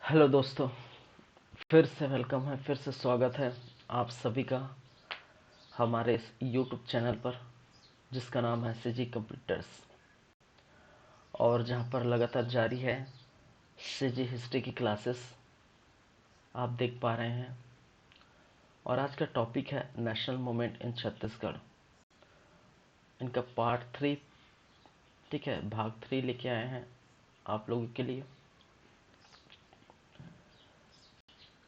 Hello दोस्तों, फिर से वेलकम है, फिर से स्वागत है आप सभी का हमारे इस यूट्यूब चैनल पर जिसका नाम है सीजी कंप्यूटर्स, और जहां पर लगातार जारी है सीजी हिस्ट्री की क्लासेस आप देख पा रहे हैं। और आज का टॉपिक है नेशनल मूवमेंट इन छत्तीसगढ़, इनका पार्ट 3। ठीक है, भाग 3 लेके आए हैं आप लोगों के लिए।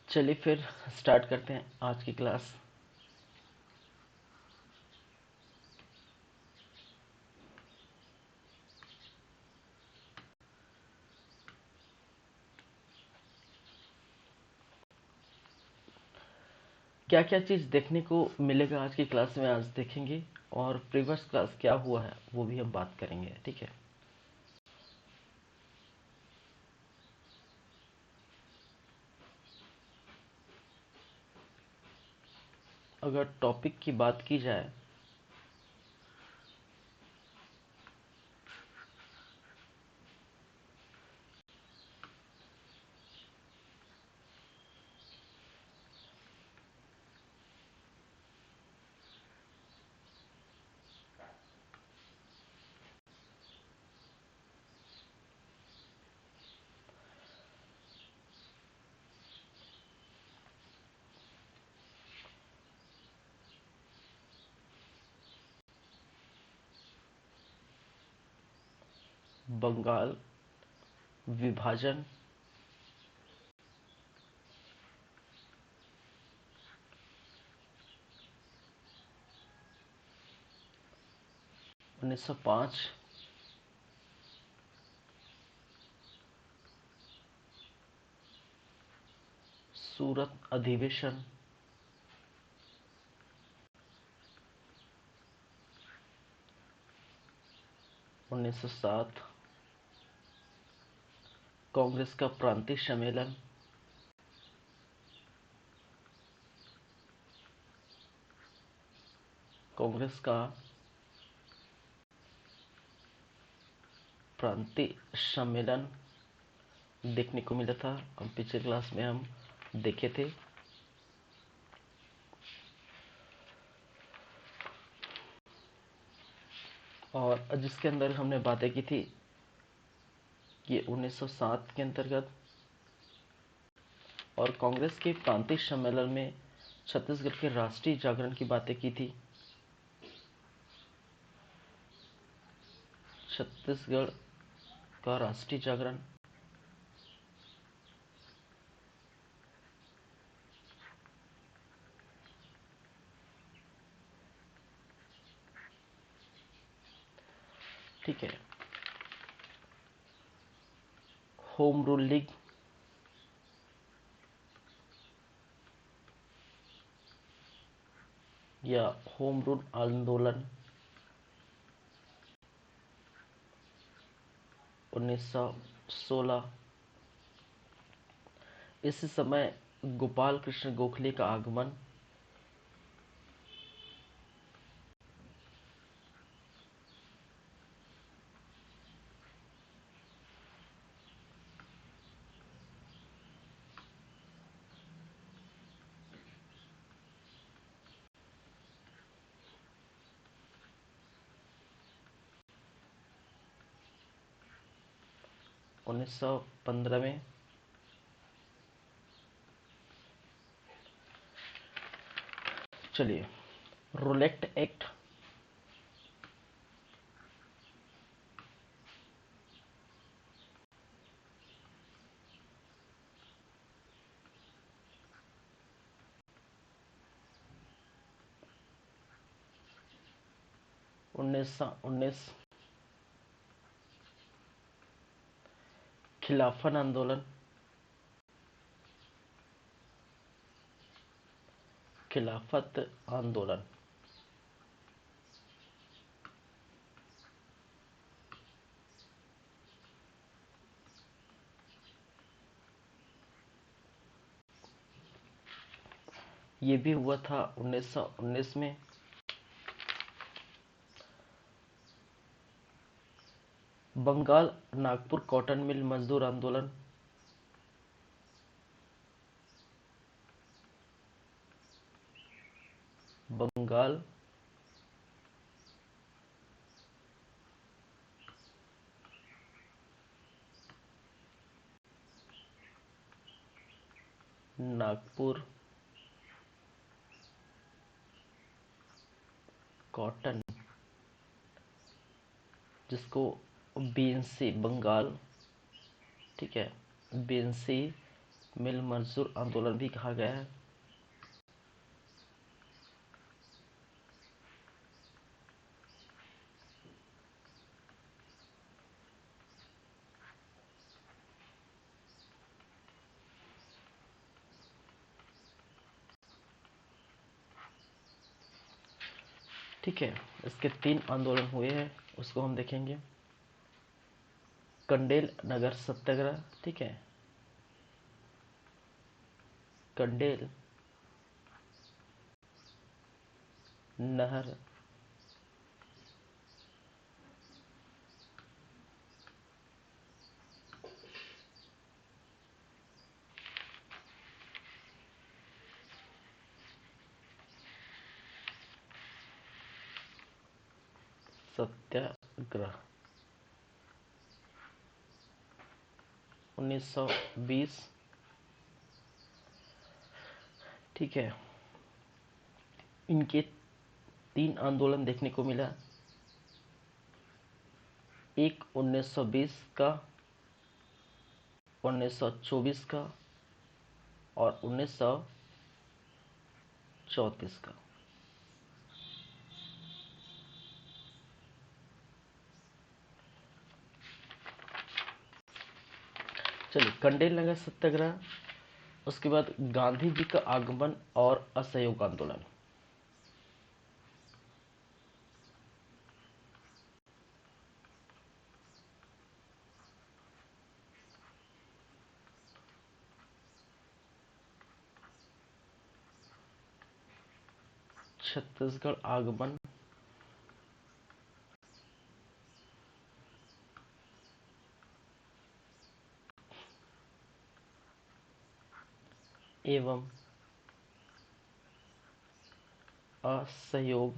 चलिए फिर स्टार्ट करते हैं आज की क्लास। क्या क्या चीज़ देखने को मिलेगा आज की क्लास में, आज देखेंगे। और प्रीवियस क्लास क्या हुआ है वो भी हम बात करेंगे। ठीक है, अगर टॉपिक की बात की जाए बंगाल विभाजन, 1905, सूरत अधिवेशन, 1907, कांग्रेस का प्रांतीय सम्मेलन, कांग्रेस का प्रांतीय सम्मेलन देखने को मिला था, हम पिछले क्लास में हम देखे थे। और जिसके अंदर हमने बातें की थी कि 1907 के अंतर्गत, और कांग्रेस के प्रांतीय सम्मेलन में छत्तीसगढ़ के राष्ट्रीय जागरण की बातें की थी। छत्तीसगढ़ का राष्ट्रीय जागरण, ठीक है। होम रूल लीग, या होम रूल आंदोलन, 1916। इस समय गोपाल कृष्ण गोखले का आगमन, 1915 में चलिए रोलेक्ट एक्ट, 1919। खिलाफत आंदोलन, खिलाफत आंदोलन, ये भी हुआ था 1919 में। बंगाल नागपुर कॉटन मिल मजदूर आंदोलन, बंगाल नागपुर कॉटन, जिसको बीएनसी बंगाल, ठीक है, बीएनसी मिल मजदूर आंदोलन भी कहा गया है। ठीक है, इसके 3 आंदोलन हुए हैं, उसको हम देखेंगे। कंडेल नगर सत्याग्रह, ठीक है, कंडेल नहर सत्याग्रह 1920, ठीक है। इनके 3 आंदोलन देखने को मिला, एक 1920 का, 1924 का और 1934 का। चलिए, कंडेल नगर सत्याग्रह, उसके बाद गांधी जी का आगमन और असहयोग आंदोलन। छत्तीसगढ़ आगमन एवं असहयोग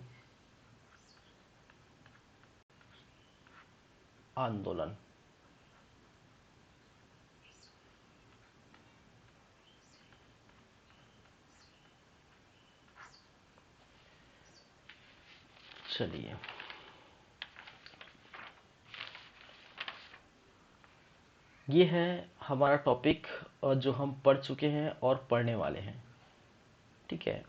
आंदोलन। चलिए, ये है हमारा टॉपिक जो हम पढ़ चुके हैं और पढ़ने वाले हैं, ठीक है।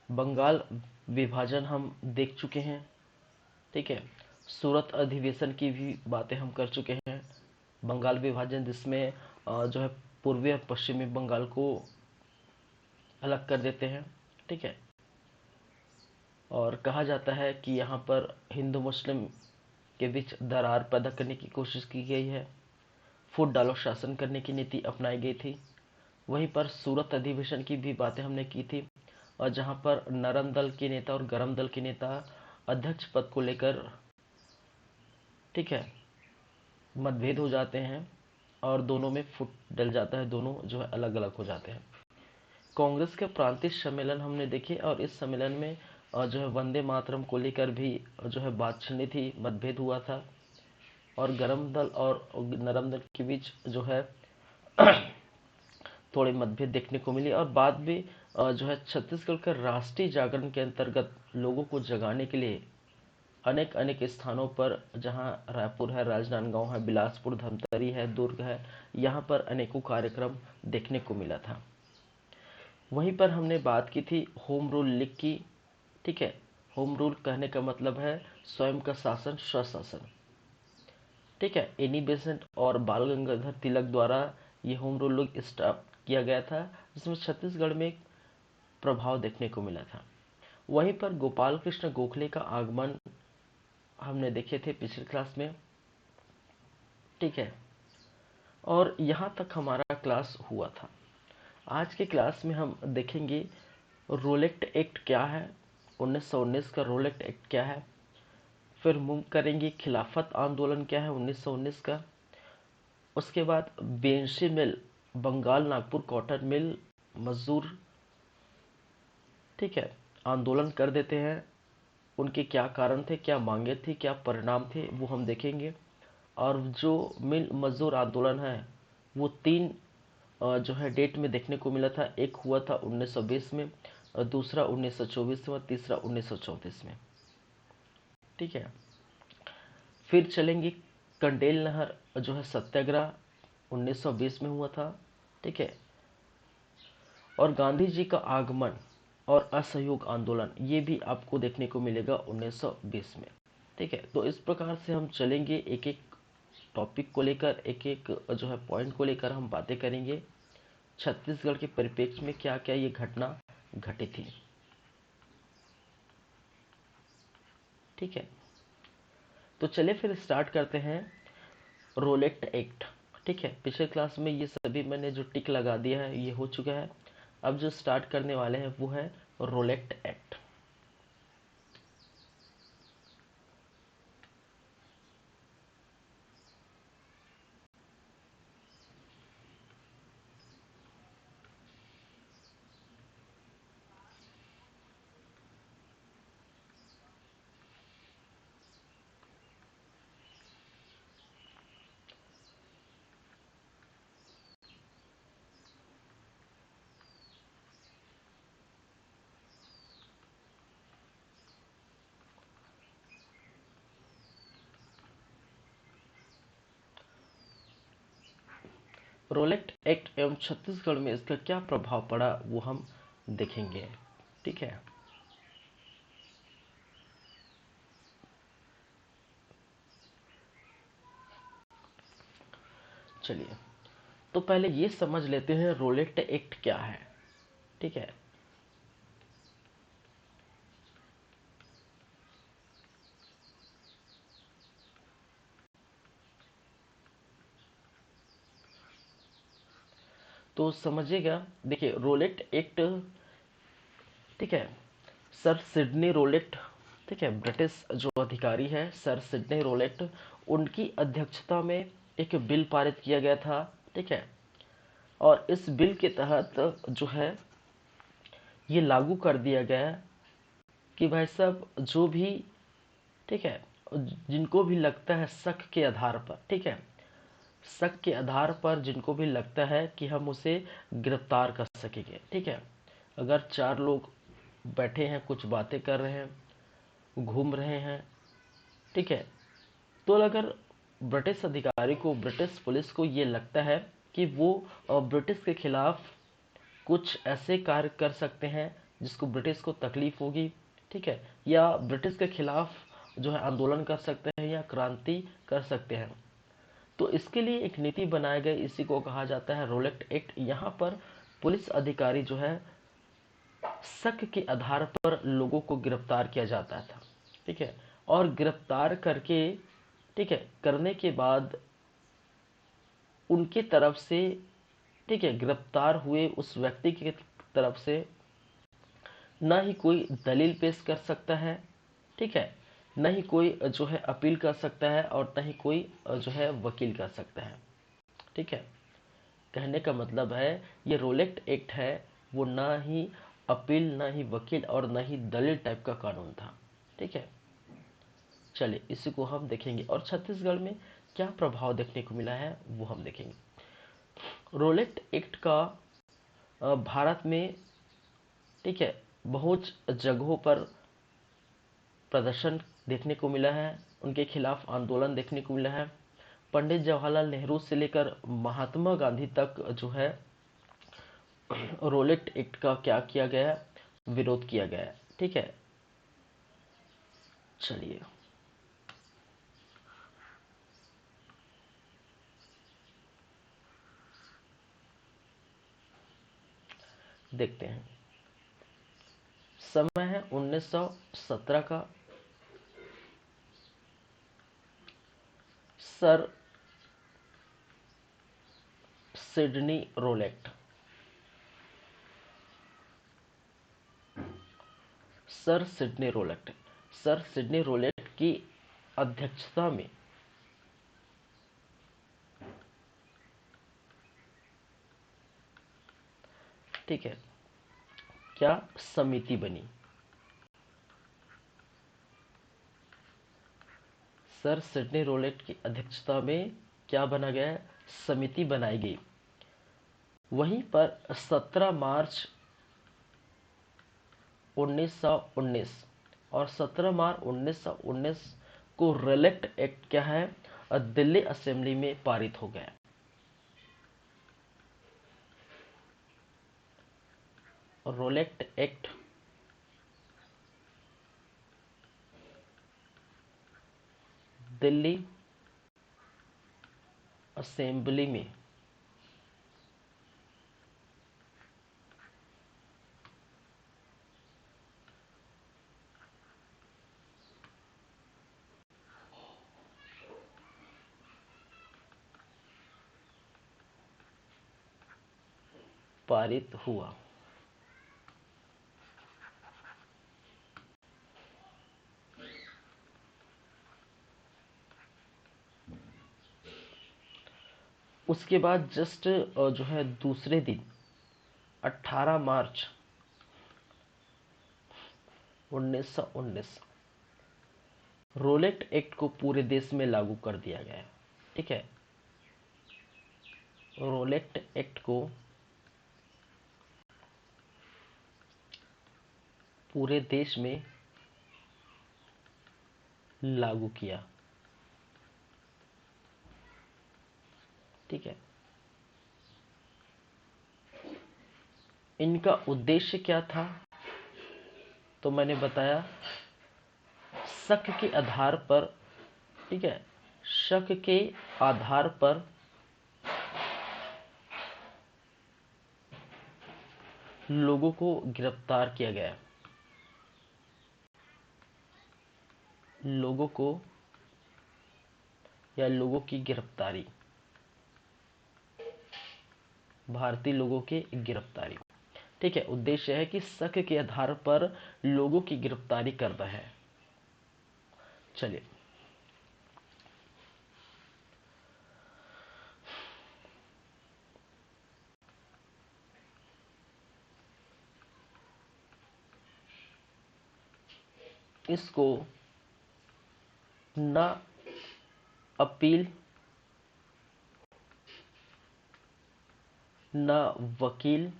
बंगाल विभाजन हम देख चुके हैं, ठीक है। सूरत अधिवेशन की भी बातें हम कर चुके हैं। बंगाल विभाजन जिसमें जो है पूर्वी और पश्चिमी बंगाल को अलग कर देते हैं, ठीक है। और कहा जाता है कि यहाँ पर हिंदू मुस्लिम के बीच दरार पैदा करने की कोशिश की गई है। फूट डालो शासन करने की नीति अपनाई गई थी। वहीं पर सूरत अधिवेशन की भी बातें हमने की थी, और जहाँ पर नरम दल के नेता और गरम दल के नेता अध्यक्ष पद को लेकर, ठीक है, मतभेद हो जाते हैं और दोनों में फुट डल जाता है, दोनों जो है अलग अलग हो जाते हैं। कांग्रेस के प्रांतीय सम्मेलन हमने देखे, और इस सम्मेलन में जो है वंदे मातरम को लेकर भी जो है बात छिड़ी थी, मतभेद हुआ था। और गरम दल और नरम दल के बीच जो है थोड़े मतभेद देखने को मिली, और बाद में जो है छत्तीसगढ़ के राष्ट्रीय जागरण के अंतर्गत लोगों को जगाने के लिए अनेक अनेक स्थानों पर, जहां रायपुर है, राजनांदगांव है, बिलासपुर, धमतरी है, दुर्ग है, यहां पर अनेकों कार्यक्रम देखने को मिला था। वहीं पर हमने बात की थी होम रूल लीग की, ठीक है। होम रूल कहने का मतलब है स्वयं का शासन, स्वशासन, ठीक है। एनी बेसेंट और बाल गंगाधर तिलक द्वारा ये होम रूल लीग स्टार्ट किया गया था, जिसमें छत्तीसगढ़ में एक प्रभाव देखने को मिला था। वहीं पर गोपाल कृष्ण गोखले का आगमन हमने देखे थे पिछली क्लास में, ठीक है। और यहाँ तक हमारा क्लास हुआ था। आज के क्लास में हम देखेंगे रोलेक्ट एक्ट क्या है, 1919 का रोलेक्ट एक्ट क्या है। फिर मूव करेंगे खिलाफत आंदोलन क्या है 1919 का। उसके बाद बेंशी मिल, बंगाल नागपुर कॉटन मिल मजदूर, ठीक है, आंदोलन कर देते हैं। उनके क्या कारण थे, क्या मांगे थी, क्या परिणाम थे, वो हम देखेंगे। और जो मिल मजदूर आंदोलन है वो तीन जो है डेट में देखने को मिला था। एक हुआ था 1920 में, और दूसरा 1924 में, और तीसरा 1934 में, ठीक है। फिर चलेंगे कंडेल नहर जो है सत्याग्रह 1920 में हुआ था, ठीक है। और गांधी जी का आगमन और असहयोग आंदोलन, ये भी आपको देखने को मिलेगा 1920 में, ठीक है। तो इस प्रकार से हम चलेंगे, एक एक टॉपिक को लेकर, एक एक जो है पॉइंट को लेकर हम बातें करेंगे। छत्तीसगढ़ के परिप्रेक्ष्य में क्या क्या ये घटना घटी थी, ठीक है। तो चलिए फिर स्टार्ट करते हैं। रोलेट एक्ट, ठीक है। पिछले क्लास में ये सभी मैंने जो टिक लगा दिया है ये हो चुका है। अब जो स्टार्ट करने वाले हैं वो है रोलेट एक्ट। रोलेट एक्ट एवं छत्तीसगढ़ में इसका क्या प्रभाव पड़ा वो हम देखेंगे, ठीक है। चलिए, तो पहले ये समझ लेते हैं रोलेट एक्ट क्या है, ठीक है। तो समझिएगा, देखिए रोलेट एक्ट, ठीक है। सर सिडनी रोलेट, ठीक है, ब्रिटिश जो अधिकारी है सर सिडनी रोलेट, उनकी अध्यक्षता में एक बिल पारित किया गया था, ठीक है। और इस बिल के तहत जो है ये लागू कर दिया गया कि भाई साहब जो भी, ठीक है, जिनको भी लगता है शक के आधार पर, ठीक है, शक के आधार पर जिनको भी लगता है कि हम उसे गिरफ्तार कर सकेंगे, ठीक है। अगर चार लोग बैठे हैं, कुछ बातें कर रहे हैं, घूम रहे हैं, ठीक है, तो अगर ब्रिटिश अधिकारी को, ब्रिटिश पुलिस को ये लगता है कि वो ब्रिटिश के खिलाफ कुछ ऐसे कार्य कर सकते हैं जिसको ब्रिटिश को तकलीफ होगी, ठीक है, या ब्रिटिश के खिलाफ जो है आंदोलन कर सकते हैं या क्रांति कर सकते हैं, तो इसके लिए एक नीति बनाई गई, इसी को कहा जाता है रोलेट एक्ट। यहाँ पर पुलिस अधिकारी जो है शक के आधार पर लोगों को गिरफ्तार किया जाता था, ठीक है। और गिरफ्तार करके, ठीक है, करने के बाद उनके तरफ से, ठीक है, गिरफ्तार हुए उस व्यक्ति की तरफ से ना ही कोई दलील पेश कर सकता है, ठीक है, न ही कोई जो है अपील कर सकता है, और न ही कोई जो है वकील कर सकता है, ठीक है। कहने का मतलब है ये रोलेट एक्ट है वो ना ही अपील, ना ही वकील, और ना ही दलील टाइप का कानून था, ठीक है। चलिए इसी को हम देखेंगे, और छत्तीसगढ़ में क्या प्रभाव देखने को मिला है वो हम देखेंगे। रोलेट एक्ट का भारत में, ठीक है, बहुत जगहों पर प्रदर्शन देखने को मिला है, उनके खिलाफ आंदोलन देखने को मिला है। पंडित जवाहरलाल नेहरू से लेकर महात्मा गांधी तक जो है रोलेट एक्ट का क्या किया गया, विरोध किया गया, ठीक है। चलिए देखते हैं। समय है 1917 का। Sir Sydney Rowlatt, sir Sydney Rowlatt, sir Sydney Rowlatt की अध्यक्षता में ठीक है, क्या समिति बनी? सर सिडनी रोलेट की अध्यक्षता में क्या बना गया? समिति बनाई गई। वहीं पर 17 मार्च 1919 और 17 मार्च 1919 को रोलेट एक्ट क्या है, दिल्ली असेंबली में पारित हो गया। रोलेट एक्ट दिल्ली असेंबली में पारित हुआ। उसके बाद जस्ट जो है दूसरे दिन 18 मार्च 1919 रोलेट एक्ट को पूरे देश में लागू कर दिया गया। ठीक है, रोलेट एक्ट को पूरे देश में लागू किया। ठीक है, इनका उद्देश्य क्या था? तो मैंने बताया शक के आधार पर, ठीक है, शक के आधार पर लोगों को गिरफ्तार किया गया। लोगों को या लोगों की गिरफ्तारी, भारतीय लोगों की गिरफ्तारी। ठीक है, उद्देश्य है कि शक के आधार पर लोगों की गिरफ्तारी करना है। चलिए, इसको ना अपील, ना वकील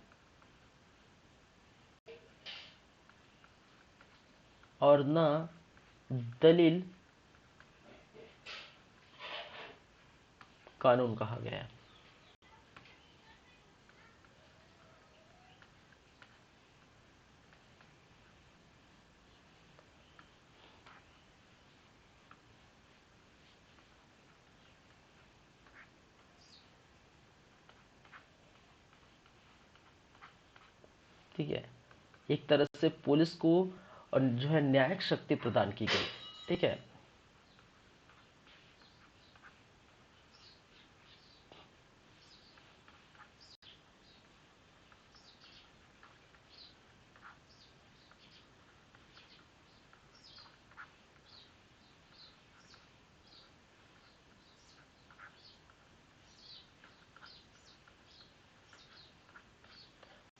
और ना दलील कानून कहा गया है। ठीक है, एक तरह से पुलिस को और जो है न्यायिक शक्ति प्रदान की गई। ठीक है,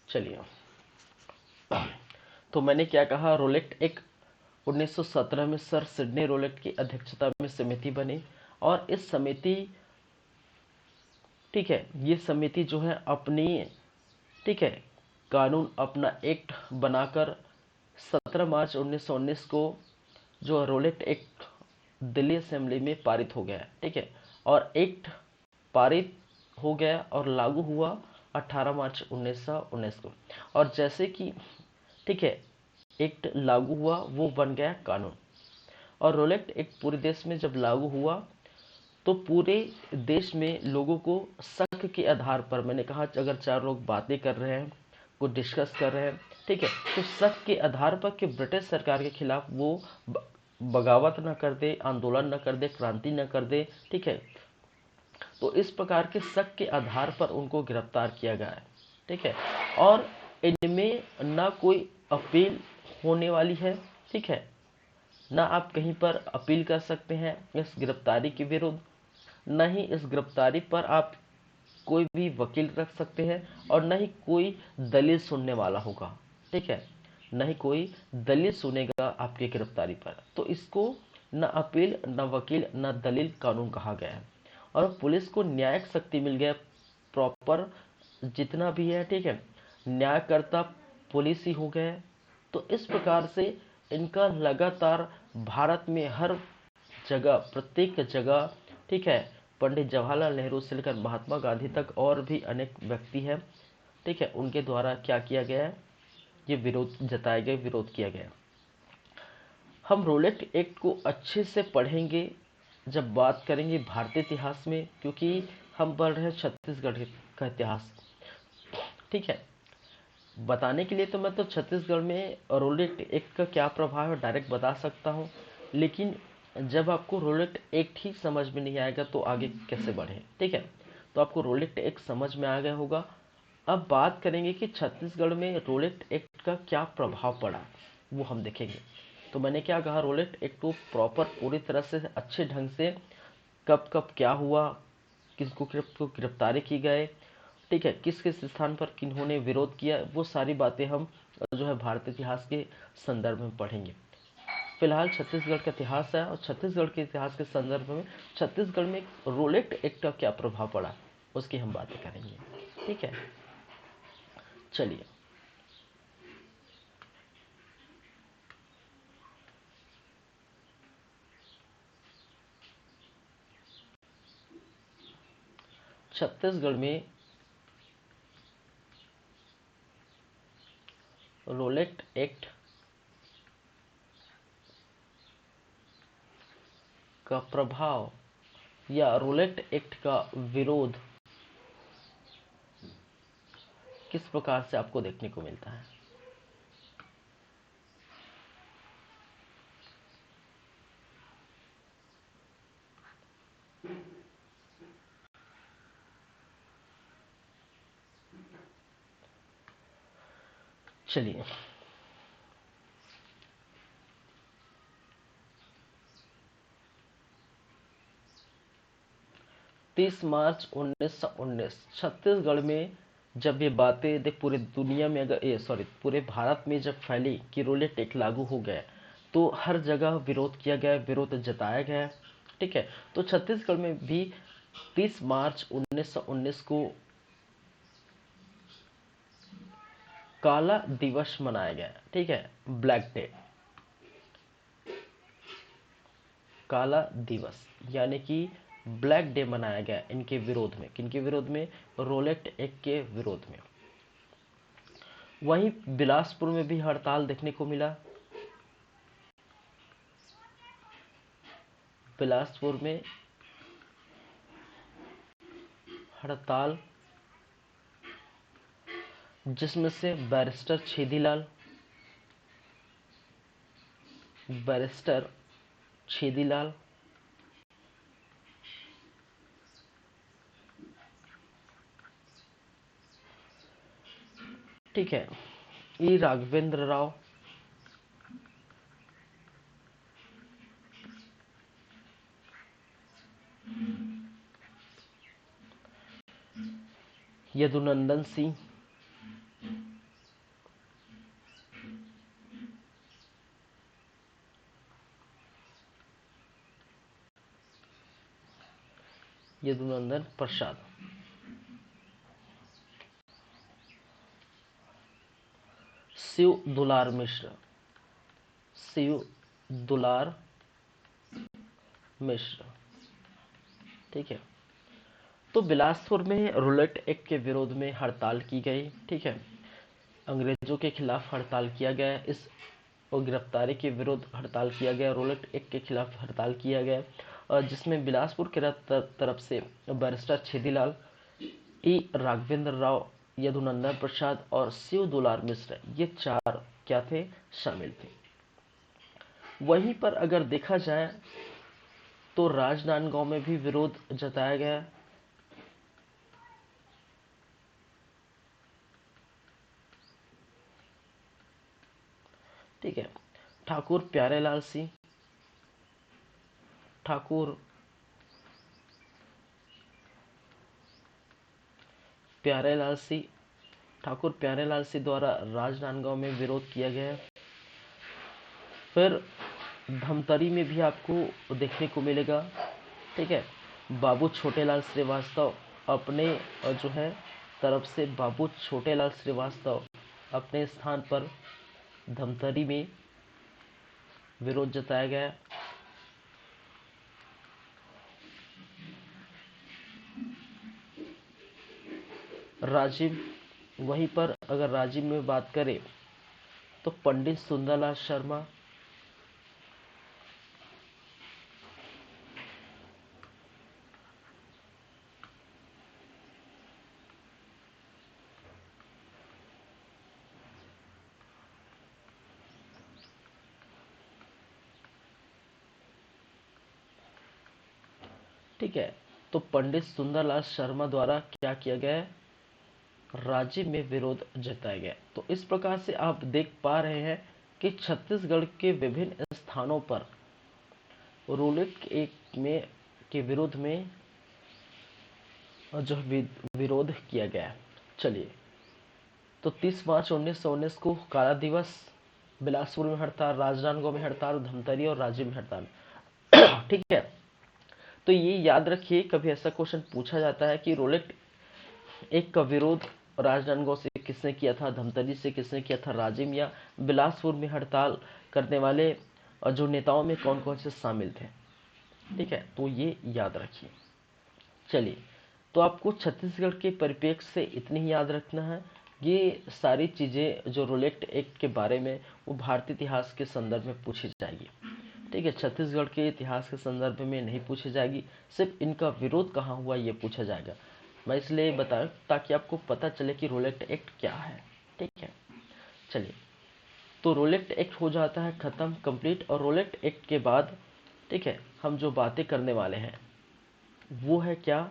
चलिए, तो मैंने क्या कहा, रोलेट एक 1917 में सर सिडनी रोलेट की अध्यक्षता में समिति बनी और इस समिति, ठीक है, ये समिति जो है अपनी, ठीक है, कानून अपना एक्ट बनाकर 17 मार्च 1919 को जो रोलेट एक्ट दिल्ली असेंबली में पारित हो गया। ठीक है, और एक्ट पारित हो गया और लागू हुआ 18 मार्च 1919 को। और जैसे कि, ठीक है, एक्ट लागू हुआ वो बन गया कानून। और रोलेट एक्ट पूरे देश में जब लागू हुआ तो पूरे देश में लोगों को शक के आधार पर, मैंने कहा अगर चार लोग बातें कर रहे हैं, कुछ डिस्कस कर रहे हैं, ठीक है, तो शक के आधार पर कि ब्रिटिश सरकार के खिलाफ वो बगावत न कर दे, आंदोलन न कर दे, क्रांति न कर दे। ठीक है, तो इस प्रकार के शक के आधार पर उनको गिरफ्तार किया गया है। ठीक है, और इनमें ना कोई अपील होने वाली है। ठीक है, ना आप कहीं पर अपील कर सकते हैं इस गिरफ्तारी के विरुद्ध, न ही इस गिरफ्तारी पर आप कोई भी वकील रख सकते हैं और न ही कोई दलील सुनने वाला होगा। ठीक है, न ही कोई दलील सुनेगा आपकी गिरफ्तारी पर। तो इसको न अपील, न वकील, न दलील कानून कहा गया है। और पुलिस को न्यायिक शक्ति मिल गया प्रॉपर जितना भी है। ठीक है, न्यायकर्ता पुलिस ही हो गए। तो इस प्रकार से इनका लगातार भारत में हर जगह, प्रत्येक जगह, ठीक है, पंडित जवाहरलाल नेहरू से लेकर महात्मा गांधी तक और भी अनेक व्यक्ति हैं, ठीक है, उनके द्वारा क्या किया गया है, ये विरोध जताए गए, विरोध किया गया। हम रोलेट एक्ट को अच्छे से पढ़ेंगे जब बात करेंगे भारतीय इतिहास में, क्योंकि हम पढ़ रहे हैं छत्तीसगढ़ का इतिहास। ठीक है, बताने के लिए तो मैं तो छत्तीसगढ़ में रोलेट एक्ट का क्या प्रभाव है डायरेक्ट बता सकता हूँ, लेकिन जब आपको रोलेट एक्ट ही समझ में नहीं आएगा तो आगे कैसे बढ़े। ठीक है, तो आपको रोलेट एक्ट समझ में आ गया होगा। अब बात करेंगे कि छत्तीसगढ़ में रोलेट एक्ट का क्या प्रभाव पड़ा, वो हम देखेंगे। तो मैंने क्या कहा, रोलेट एक्ट को प्रॉपर पूरी तरह से अच्छे ढंग से कब कब क्या हुआ, किसको गिरफ्तारी की गए, ठीक है, किस किस स्थान पर किन्होंने विरोध किया, वो सारी बातें हम जो है भारतीय इतिहास के संदर्भ में पढ़ेंगे। फिलहाल छत्तीसगढ़ का इतिहास है और छत्तीसगढ़ के इतिहास के संदर्भ में छत्तीसगढ़ में रोलेट एक्ट का क्या प्रभाव पड़ा उसकी हम बातें करेंगे। ठीक है, चलिए। छत्तीसगढ़ में रोलेट एक्ट का प्रभाव या रोलेट एक्ट का विरोध किस प्रकार से आपको देखने को मिलता है। चलिए, 30 मार्च 1919 छत्तीसगढ़ में जब ये बातें देख पूरे दुनिया में, अगर ये सॉरी पूरे भारत में जब फैली कि रोलेट एक्ट लागू हो गया, तो हर जगह विरोध किया गया, विरोध जताया गया। ठीक है, तो छत्तीसगढ़ में भी 30 मार्च 1919 को काला दिवस मनाया गया। ठीक है, ब्लैक डे, काला दिवस यानी कि ब्लैक डे मनाया गया इनके विरोध में। किनके विरोध में? रोलेट एक्ट के विरोध में। वहीं बिलासपुर में भी हड़ताल देखने को मिला। बिलासपुर में हड़ताल जिसमें से बैरिस्टर छेदीलाल, ठीक है, ई राघवेंद्र राव, यदुनंदन सिंह, यदुनंदन प्रसाद, शिव दुलार मिश्र, शिव दुलार मिश्र। ठीक है, तो बिलासपुर में रूलेट एक्ट के विरोध में हड़ताल की गई। ठीक है, अंग्रेजों के खिलाफ हड़ताल किया गया, इस और गिरफ्तारी के विरुद्ध हड़ताल किया गया, रोलेट एक्ट के खिलाफ हड़ताल किया गया, और जिसमें बिलासपुर के तरफ से बैरिस्टर छेदीलाल, ई राघवेंद्र राव, यदुनंदन प्रसाद और शिव दुलार मिश्र, ये चार क्या थे? शामिल थे। वहीं पर अगर देखा जाए तो राजनांदगांव में भी विरोध जताया गया। ठीक है, ठाकुर प्यारेलाल सिंह, ठाकुर प्यारेलाल सिंह, ठाकुर प्यारेलाल सिंह द्वारा राजनांदगांव में विरोध किया गया है। फिर धमतरी में भी आपको देखने को मिलेगा, ठीक है। बाबू छोटेलाल श्रीवास्तव अपने जो है तरफ से बाबू छोटेलाल श्रीवास्तव अपने स्थान पर धमतरी में विरोध जताया गया। राजिम, वहीं पर अगर राजिम में बात करें तो पंडित सुंदरलाल शर्मा, ठीक है। तो पंडित सुंदरलाल शर्मा द्वारा क्या किया गया है, राज्य में विरोध जताया गया। तो इस प्रकार से आप देख पा रहे हैं कि छत्तीसगढ़ के विभिन्न स्थानों पर रूलिंग एक्ट में के विरोध में जो विरोध किया गया है। चलिए, तो 30 मार्च 1919 को काला दिवस, बिलासपुर में हड़ताल, राजनांदगांव में हड़ताल, धमतरी और रांची में हड़ताल। ठीक है। तो ये याद रखिए, कभी ऐसा क्वेश्चन पूछा जाता है कि रोलेट एक का विरोध राजनांदगांव से किसने किया था, धमतरी से किसने किया था, राजिम या बिलासपुर में हड़ताल करने वाले और जो नेताओं में कौन कौन से शामिल थे। ठीक है, तो ये याद रखिए। चलिए, तो आपको छत्तीसगढ़ के परिप्रेक्ष्य से इतनी ही याद रखना है। ये सारी चीज़ें जो रोलेट एक्ट के बारे में वो भारतीय इतिहास के संदर्भ में पूछी जाएगी। ठीक है, छत्तीसगढ़ के इतिहास के संदर्भ में नहीं पूछी जाएगी, सिर्फ इनका विरोध कहाँ हुआ ये पूछा जाएगा। मैं इसलिए बताऊं ताकि आपको पता चले कि रोलेट एक्ट क्या है। ठीक है, चलिए, तो रोलेट एक्ट हो जाता है खत्म, कंप्लीट। और रोलेट एक्ट के बाद, ठीक है, हम जो बातें करने वाले हैं वो है क्या,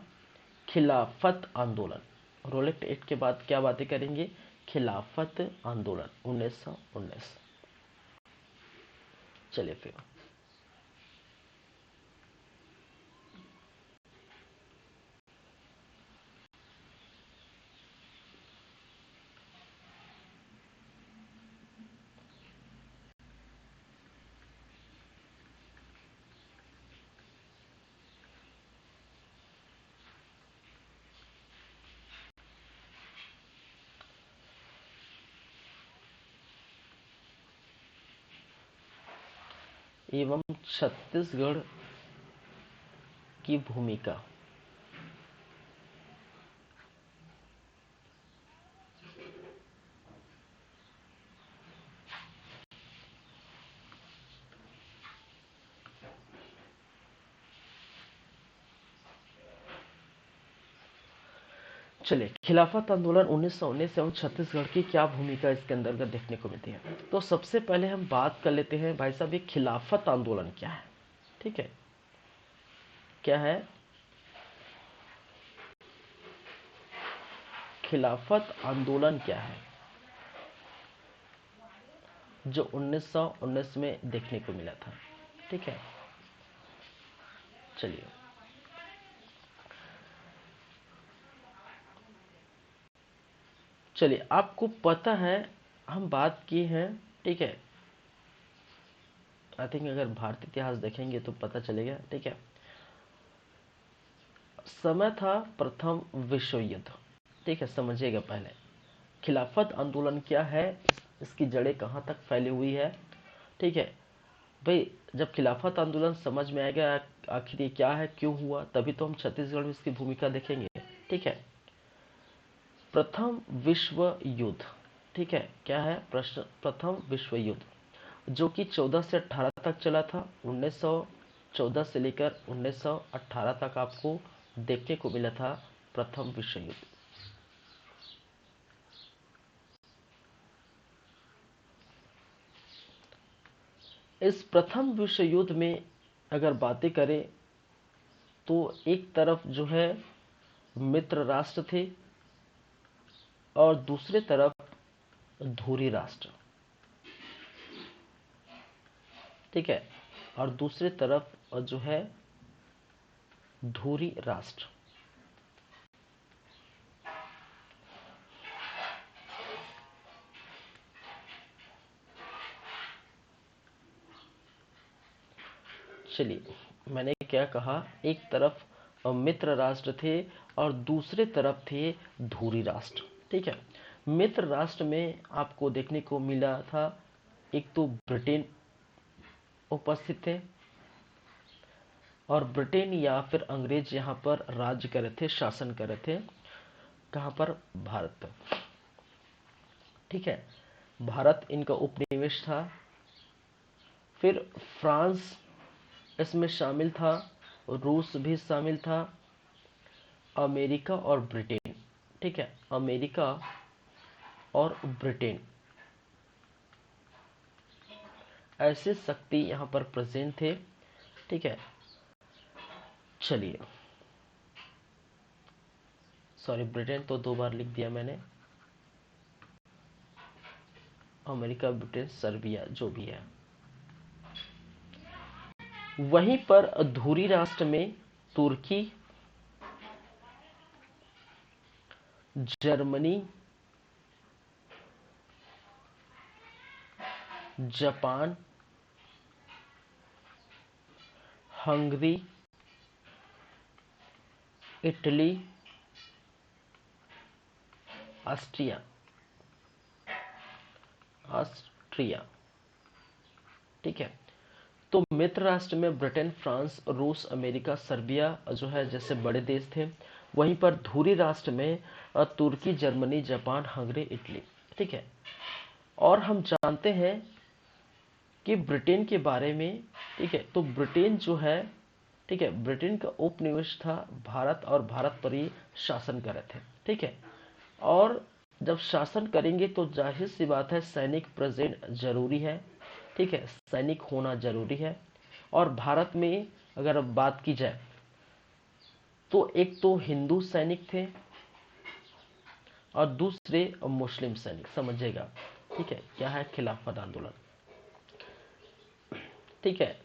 खिलाफत आंदोलन। रोलेट एक्ट के बाद क्या बातें करेंगे, खिलाफत आंदोलन 1919। चलिए फिर, एवं छत्तीसगढ़ की भूमिका। चलिए, खिलाफत आंदोलन 1919 एवं छत्तीसगढ़ की क्या भूमिका इसके अंतर्गत देखने को मिलती है। तो सबसे पहले हम बात कर लेते हैं भाई साहब, ये खिलाफत आंदोलन क्या है। ठीक है, क्या है खिलाफत आंदोलन, क्या है जो 1919 में देखने को मिला था। ठीक है, चलिए, चलिए आपको पता है हम बात की हैं। ठीक है, आई थिंक अगर भारतीय इतिहास देखेंगे तो पता चलेगा। ठीक है, समय था प्रथम विश्व युद्ध। ठीक है, समझिएगा पहले खिलाफत आंदोलन क्या है, इसकी जड़ें कहाँ तक फैली हुई है। ठीक है भाई, जब खिलाफत आंदोलन समझ में आएगा आखिर ये क्या है, क्यों हुआ, तभी तो हम छत्तीसगढ़ में इसकी भूमिका देखेंगे। ठीक है, प्रथम विश्व युद्ध। ठीक है, क्या है प्रश्न, प्रथम विश्व युद्ध जो कि 14 से 18 तक चला था। 1914 से लेकर 1918 तक आपको देखने को मिला था प्रथम विश्व युद्ध। इस प्रथम विश्व युद्ध में अगर बातें करें तो एक तरफ जो है मित्र राष्ट्र थे और दूसरे तरफ धुरी राष्ट्र। ठीक है, और दूसरे तरफ जो है धुरी राष्ट्र। चलिए, मैंने क्या कहा, एक तरफ मित्र राष्ट्र थे और दूसरे तरफ थे धुरी राष्ट्र। ठीक है, मित्र राष्ट्र में आपको देखने को मिला था, एक तो ब्रिटेन उपस्थित थे, और ब्रिटेन या फिर अंग्रेज यहाँ पर राज्य कर रहे थे, शासन कर रहे थे। कहाँ पर? भारत पर। ठीक है, भारत इनका उपनिवेश था। फिर फ्रांस इसमें शामिल था, रूस भी शामिल था, अमेरिका और ब्रिटेन। ठीक है, अमेरिका और ब्रिटेन, ऐसे शक्ति यहाँ पर प्रेजेंट थे। ठीक है, चलिए, सॉरी, ब्रिटेन तो 2 बार लिख दिया मैंने, अमेरिका, ब्रिटेन, सर्बिया, जो भी है। वहीं पर धुरी राष्ट्र में तुर्की, Germany, Japan, Hungary, Italy, Austria, ठीक है। तो मित्र राष्ट्र में ब्रिटेन, फ्रांस, रूस, अमेरिका, सर्बिया जो है जैसे बड़े देश थे। वहीं पर धुरी राष्ट्र में तुर्की, जर्मनी, जापान, हंगरी, इटली। ठीक है, और हम जानते हैं कि ब्रिटेन के बारे में। ठीक है, तो ब्रिटेन जो है, ठीक है, ब्रिटेन का उपनिवेश था भारत, और भारत पर ही शासन कर रहे थे। ठीक है, और जब शासन करेंगे तो जाहिर सी बात है सैनिक प्रेजेंट जरूरी है। ठीक है, सैनिक होना जरूरी है। और भारत में अगर अब बात की जाए तो एक तो हिंदू सैनिक थे और दूसरे मुस्लिम सैनिक, समझिएगा। ठीक है, क्या है? खिलाफत आंदोलन। ठीक है,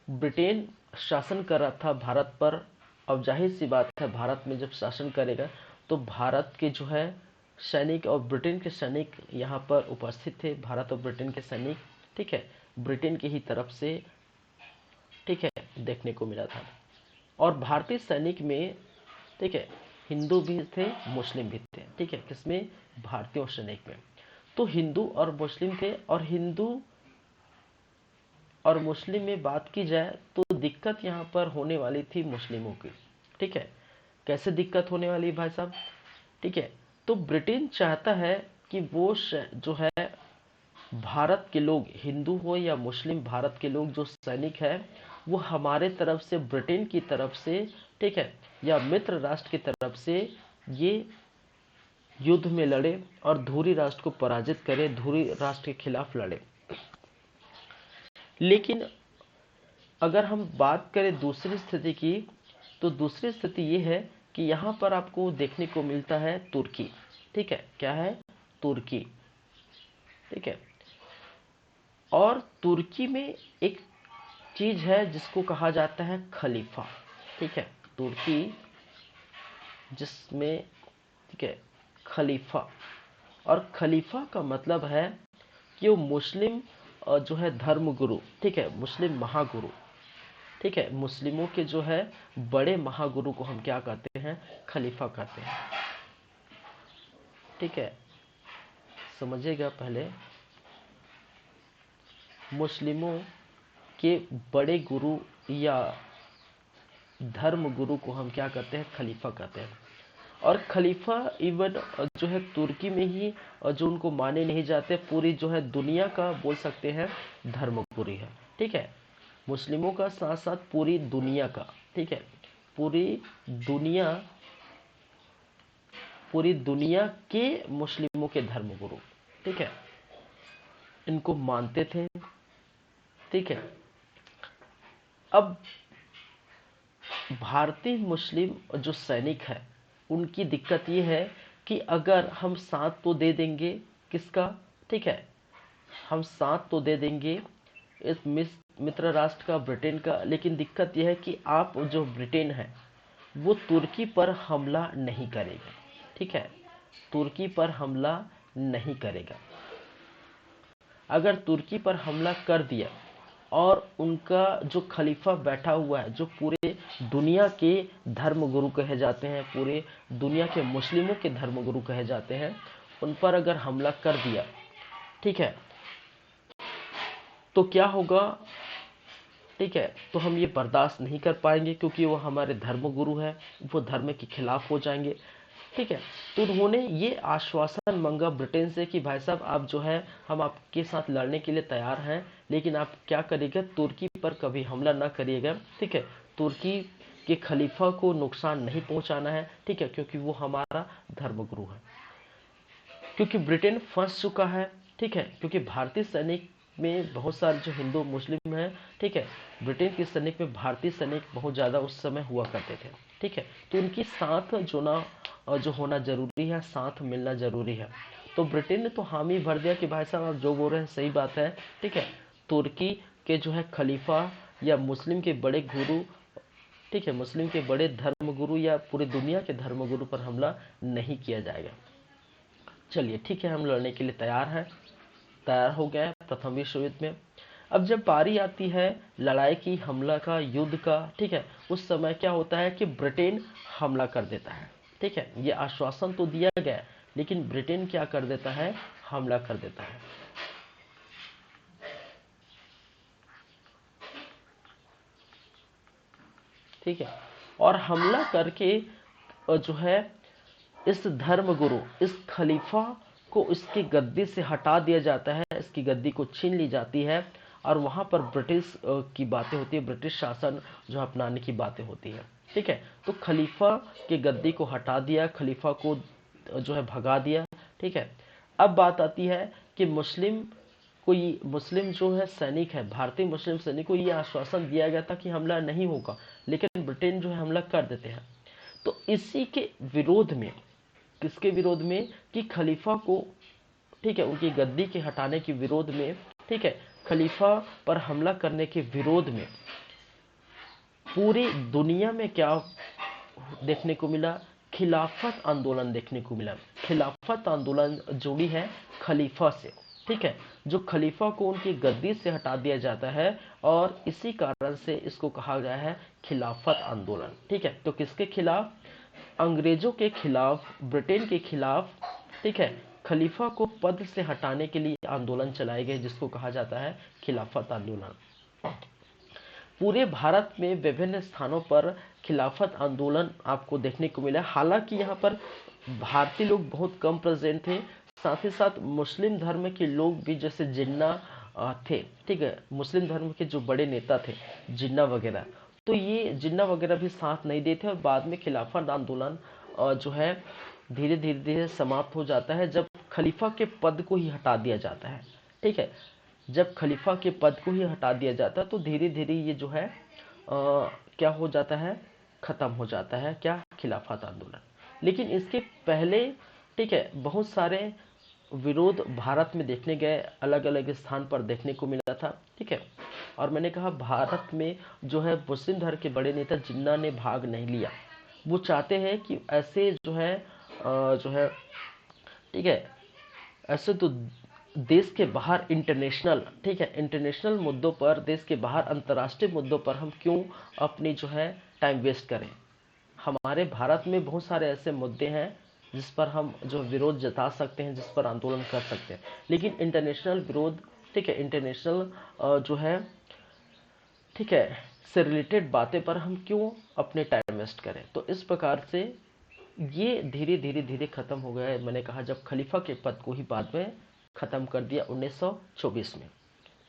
ब्रिटेन शासन कर रहा था भारत पर। अब जाहिर सी बात है भारत में जब शासन करेगा तो भारत के जो है सैनिक और ब्रिटेन के सैनिक यहाँ पर उपस्थित थे, भारत और ब्रिटेन के सैनिक। ठीक है, ब्रिटेन की ही तरफ से, ठीक है, देखने को मिला था। और भारतीय सैनिक में, ठीक है, हिंदू भी थे, मुस्लिम भी थे। ठीक है, किसमें? भारतीय सैनिक में। तो हिंदू और मुस्लिम थे, और हिंदू और मुस्लिम में बात की जाए तो दिक्कत यहाँ पर होने वाली थी मुस्लिमों की। ठीक है, कैसे दिक्कत होने वाली भाई साहब? ठीक है, तो ब्रिटेन चाहता है कि वो जो है भारत के लोग, हिंदू हो या मुस्लिम, भारत के लोग जो सैनिक है वो हमारे तरफ से, ब्रिटेन की तरफ से, ठीक है, या मित्र राष्ट्र की तरफ से ये युद्ध में लड़े और धुरी राष्ट्र को पराजित करे, धुरी राष्ट्र के खिलाफ लड़े। लेकिन अगर हम बात करें दूसरी स्थिति की, तो दूसरी स्थिति ये है कि यहाँ पर आपको देखने को मिलता है तुर्की। ठीक है, क्या है? तुर्की। ठीक है, और तुर्की में एक चीज है जिसको कहा जाता है खलीफा। ठीक है, तुर्की जिसमें, ठीक है, खलीफा, और खलीफा का मतलब है कि वो मुस्लिम जो है धर्मगुरु। ठीक है, मुस्लिम महागुरु। ठीक है, मुस्लिमों के जो है बड़े महागुरु को हम क्या कहते हैं? खलीफा कहते हैं। ठीक है, समझिएगा। पहले मुस्लिमों के बड़े गुरु या धर्म गुरु को हम क्या कहते हैं? खलीफा कहते हैं। और खलीफा इवन जो है तुर्की में ही जो उनको माने नहीं जाते, पूरी जो है दुनिया का बोल सकते हैं धर्मगुरु है। ठीक है, मुस्लिमों का साथ साथ पूरी दुनिया का। ठीक है, पूरी दुनिया, पूरी दुनिया के मुस्लिमों के धर्मगुरु, ठीक है, इनको मानते थे। ठीक है, अब भारतीय मुस्लिम जो सैनिक है उनकी दिक्कत ये है कि अगर हम साथ तो दे देंगे, किसका? ठीक है, हम साथ तो दे देंगे इस मित्र राष्ट्र का, ब्रिटेन का, लेकिन दिक्कत यह है कि आप जो ब्रिटेन है वो तुर्की पर हमला नहीं करेगा। ठीक है, तुर्की पर हमला नहीं करेगा। अगर तुर्की पर हमला कर दिया और उनका जो खलीफा बैठा हुआ है, जो पूरे दुनिया के धर्मगुरु कहे जाते हैं, पूरे दुनिया के मुस्लिमों के धर्मगुरु कहे जाते हैं, उन पर अगर हमला कर दिया, ठीक है, तो क्या होगा, ठीक है, तो हम ये बर्दाश्त नहीं कर पाएंगे क्योंकि वो हमारे धर्मगुरु है, वो धर्म के खिलाफ हो जाएंगे, ठीक है। तो उन्होंने ये आश्वासन मांगा ब्रिटेन से कि भाई साहब आप जो है, हम आपके साथ लड़ने के लिए तैयार हैं, लेकिन आप क्या करिएगा, तुर्की पर कभी हमला ना करिएगा, ठीक है, तुर्की के खलीफा को नुकसान नहीं पहुंचाना है, ठीक है, क्योंकि वो हमारा धर्मगुरु है। क्योंकि ब्रिटेन फंस चुका है, ठीक है, क्योंकि भारतीय सैनिक में बहुत सारे जो हिंदू मुस्लिम हैं, ठीक है, ब्रिटेन के सैनिक में भारतीय सैनिक बहुत ज़्यादा उस समय हुआ करते थे, ठीक है, तो उनकी साथ जो होना जरूरी है, साथ मिलना जरूरी है। तो ब्रिटेन ने तो हामी भर दिया कि भाई साहब आप जो बोल रहे हैं सही बात है, ठीक है, तुर्की के जो है खलीफा या मुस्लिम के बड़े गुरु, ठीक है, मुस्लिम के बड़े धर्मगुरु या पूरी दुनिया के धर्मगुरु पर हमला नहीं किया जाएगा। चलिए ठीक है, हम लड़ने के लिए तैयार हैं, तैयार हो गए प्रथम विश्व युद्ध में। अब जब बारी आती है लड़ाई की, हमला का, युद्ध का, ठीक है, उस समय क्या होता है कि ब्रिटेन हमला कर देता है, ठीक है, ये आश्वासन तो दिया गया, लेकिन ब्रिटेन क्या कर देता है, हमला कर देता है। ठीक है, और हमला करके जो है इस धर्मगुरु, इस खलीफा को इसकी गद्दी से हटा दिया जाता है, इसकी गद्दी को छीन ली जाती है, और वहां पर ब्रिटिश की बातें होती है, ब्रिटिश शासन जो अपनाने की बातें होती है, ठीक है। तो खलीफा की गद्दी को हटा दिया, खलीफा को जो है भगा दिया, ठीक है। अब बात आती है कि मुस्लिम जो है सैनिक है, भारतीय मुस्लिम सैनिक को ये आश्वासन दिया गया था कि हमला नहीं होगा, लेकिन ब्रिटेन जो है हमला कर देते हैं। तो इसी के विरोध में, किसके विरोध में, कि खलीफा को, ठीक है, उनकी गद्दी के हटाने के विरोध में, ठीक है, खलीफा पर हमला करने के विरोध में पूरी दुनिया में क्या देखने को मिला, खिलाफत आंदोलन देखने को मिला। खिलाफत आंदोलन जुड़ी है खलीफा से, ठीक है, जो खलीफा को उनकी गद्दी से हटा दिया जाता है, और इसी कारण से इसको कहा गया है खिलाफत आंदोलन, ठीक है। तो किसके खिलाफ, अंग्रेजों के खिलाफ, ब्रिटेन के खिलाफ, ठीक है, खलीफा को पद से हटाने के लिए आंदोलन चलाए गए, जिसको कहा जाता है खिलाफत आंदोलन। पूरे भारत में विभिन्न स्थानों पर खिलाफत आंदोलन आपको देखने को मिला। हालांकि यहाँ पर भारतीय लोग बहुत कम प्रेजेंट थे, साथ ही साथ मुस्लिम धर्म के लोग भी, जैसे जिन्ना थे, ठीक है, मुस्लिम धर्म के जो बड़े नेता थे, जिन्ना वगैरह, तो ये जिन्ना वगैरह भी साथ नहीं देते, और बाद में खिलाफत आंदोलन जो है धीरे धीरे धीरे समाप्त हो जाता है, जब खलीफा के पद को ही हटा दिया जाता है, ठीक है। जब खलीफा के पद को ही हटा दिया जाता है, तो धीरे धीरे ये जो है क्या हो जाता है, खत्म हो जाता है, क्या, खिलाफत आंदोलन। लेकिन इसके पहले, ठीक है, बहुत सारे विरोध भारत में देखने गए, अलग अलग स्थान पर देखने को मिला था, ठीक है। और मैंने कहा भारत में जो है मुस्लिम धर्म के बड़े नेता जिन्ना ने भाग नहीं लिया। वो चाहते हैं कि ऐसे जो है, ठीक है, ऐसे तो देश के बाहर इंटरनेशनल, ठीक है, इंटरनेशनल मुद्दों पर, देश के बाहर अंतर्राष्ट्रीय मुद्दों पर हम क्यों अपनी जो है टाइम वेस्ट करें। हमारे भारत में बहुत सारे ऐसे मुद्दे हैं जिस पर हम जो विरोध जता सकते हैं, जिस पर आंदोलन कर सकते हैं, लेकिन इंटरनेशनल विरोध, ठीक है, इंटरनेशनल जो है, ठीक है, से रिलेटेड बातें पर हम क्यों अपने टाइम वेस्ट करें। तो इस प्रकार से ये धीरे धीरे धीरे खत्म हो गया है। मैंने कहा जब खलीफा के पद को ही बाद में खत्म कर दिया 1924 में,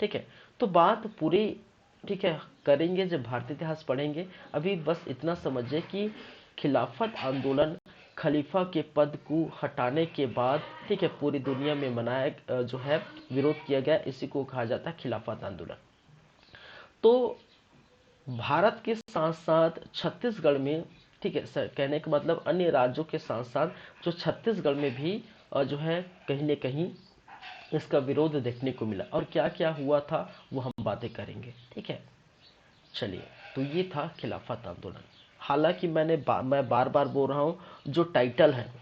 ठीक है। तो बात पूरी, ठीक है, करेंगे जब भारतीय इतिहास पढ़ेंगे। अभी बस इतना समझिए कि खिलाफत आंदोलन खलीफा के पद को हटाने के बाद, ठीक है, पूरी दुनिया में मनाया जो है विरोध किया गया, इसी को कहा जाता है खिलाफत आंदोलन। तो भारत के साथ साथ छत्तीसगढ़ में, ठीक है सर, कहने का मतलब अन्य राज्यों के साथ साथ जो छत्तीसगढ़ में भी जो है कहीं न कहीं इसका विरोध देखने को मिला, और क्या क्या हुआ था वो हम बातें करेंगे, ठीक है। चलिए, तो ये था खिलाफत आंदोलन। हालांकि मैं बार बार बोल रहा हूँ, जो टाइटल है,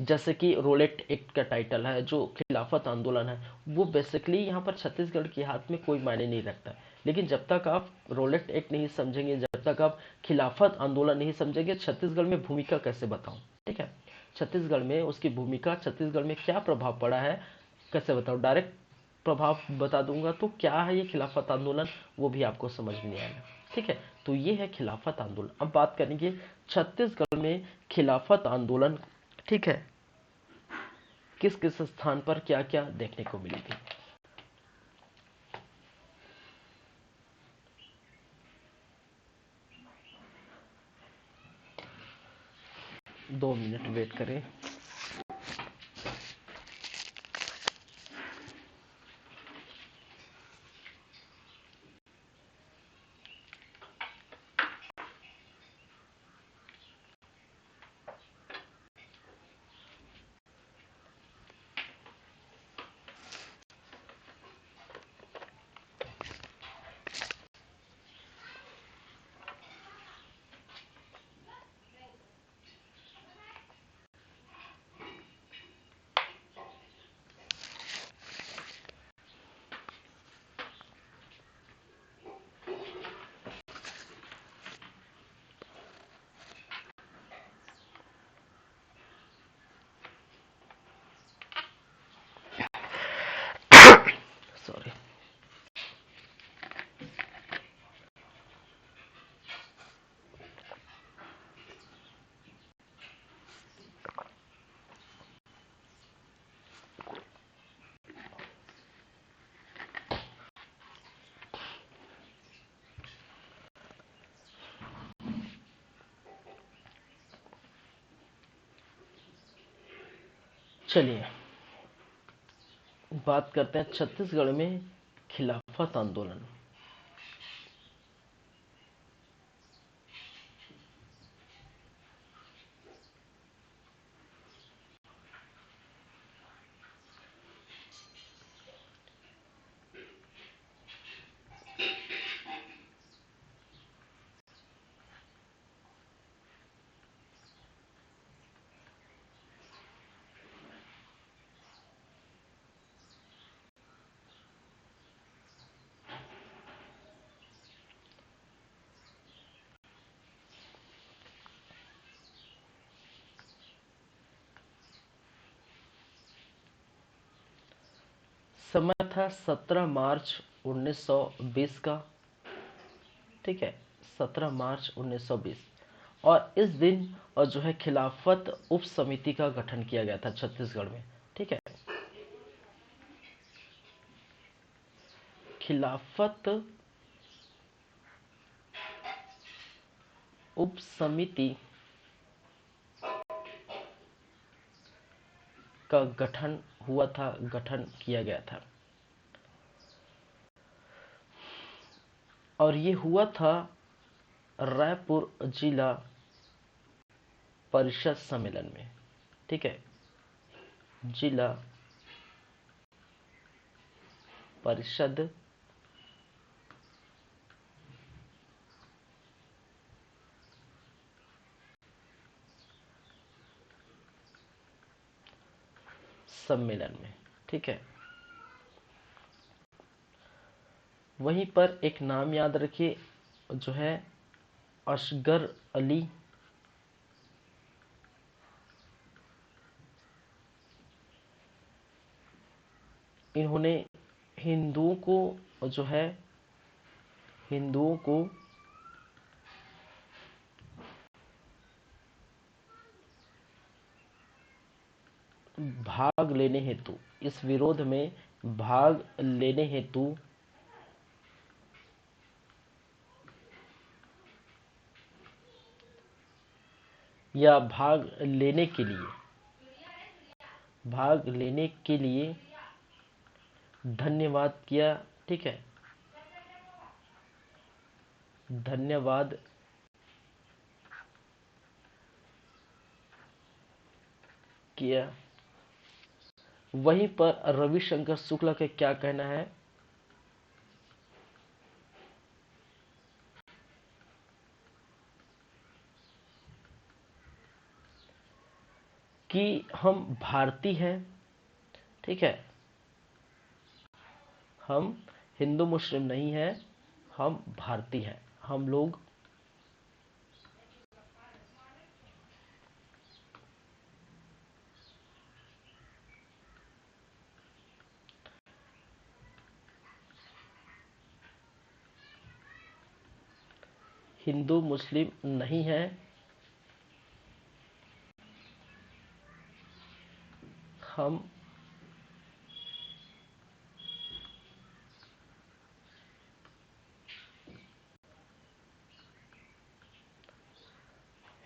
जैसे कि रोलेट एक्ट का टाइटल है, जो खिलाफत आंदोलन है, वो बेसिकली यहाँ पर छत्तीसगढ़ के हाथ में कोई मायने नहीं रखता। लेकिन जब तक आप रोलेट एक्ट नहीं समझेंगे, जब तक आप खिलाफत आंदोलन नहीं समझेंगे, छत्तीसगढ़ में भूमिका कैसे बताऊं, ठीक है, छत्तीसगढ़ में उसकी भूमिका, छत्तीसगढ़ में क्या प्रभाव पड़ा है कैसे बताऊं, डायरेक्ट प्रभाव बता दूंगा तो क्या है ये खिलाफत आंदोलन, वो भी आपको समझ में नहीं आएगा, ठीक है। तो ये है खिलाफत आंदोलन। अब बात करेंगे छत्तीसगढ़ में खिलाफत आंदोलन, ठीक है, किस किस स्थान पर क्या क्या देखने को मिली थी। 2 मिनट वेट करें। सॉरी। चलिए बात करते हैं छत्तीसगढ़ में खिलाफत आंदोलन। समय था 17 मार्च 1920 का, ठीक है, 17 मार्च 1920। और इस दिन और जो है खिलाफत उप समिति का गठन किया गया था छत्तीसगढ़ में, ठीक है। खिलाफत उप समिति का गठन हुआ था, गठन किया गया था, और ये हुआ था रायपुर जिला परिषद सम्मेलन में, ठीक है, जिला परिषद सम्मेलन में, ठीक है। वहीं पर एक नाम याद रखिए, जो है असगर अली, इन्होंने हिंदुओं को जो है हिंदुओं को भाग लेने हेतु, इस विरोध में भाग लेने हेतु या भाग लेने के लिए धन्यवाद किया, ठीक है, धन्यवाद किया। वहीं पर रविशंकर शुक्ला का क्या कहना है कि हम भारतीय हैं, ठीक है, हम हिंदू मुस्लिम नहीं हैं, हम भारतीय हैं। हम लोग हिंदू मुस्लिम नहीं हैं, हम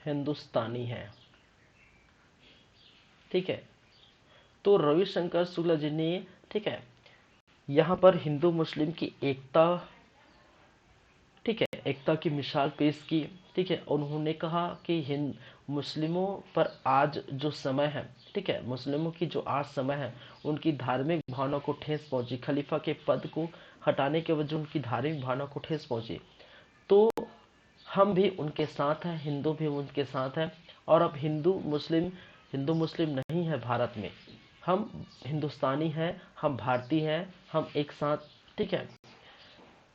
हिंदुस्तानी हैं, ठीक है। तो रविशंकर शुक्ला जी ने, ठीक है, यहाँ पर हिंदू मुस्लिम की एकता, ठीक है, एकता की मिसाल पेश की, ठीक है। उन्होंने कहा कि हिंद मुस्लिमों पर आज जो समय है, ठीक है, मुस्लिमों की जो आज समय है, उनकी धार्मिक भावना को ठेस पहुंची, खलीफा के पद को हटाने के वजह उनकी धार्मिक भावना को ठेस पहुंची। तो हम भी उनके साथ हैं, हिंदू भी उनके साथ हैं। और अब हिंदू मुस्लिम नहीं है भारत में, हम हिंदुस्तानी हैं, हम भारतीय हैं, हम एक साथ, ठीक है,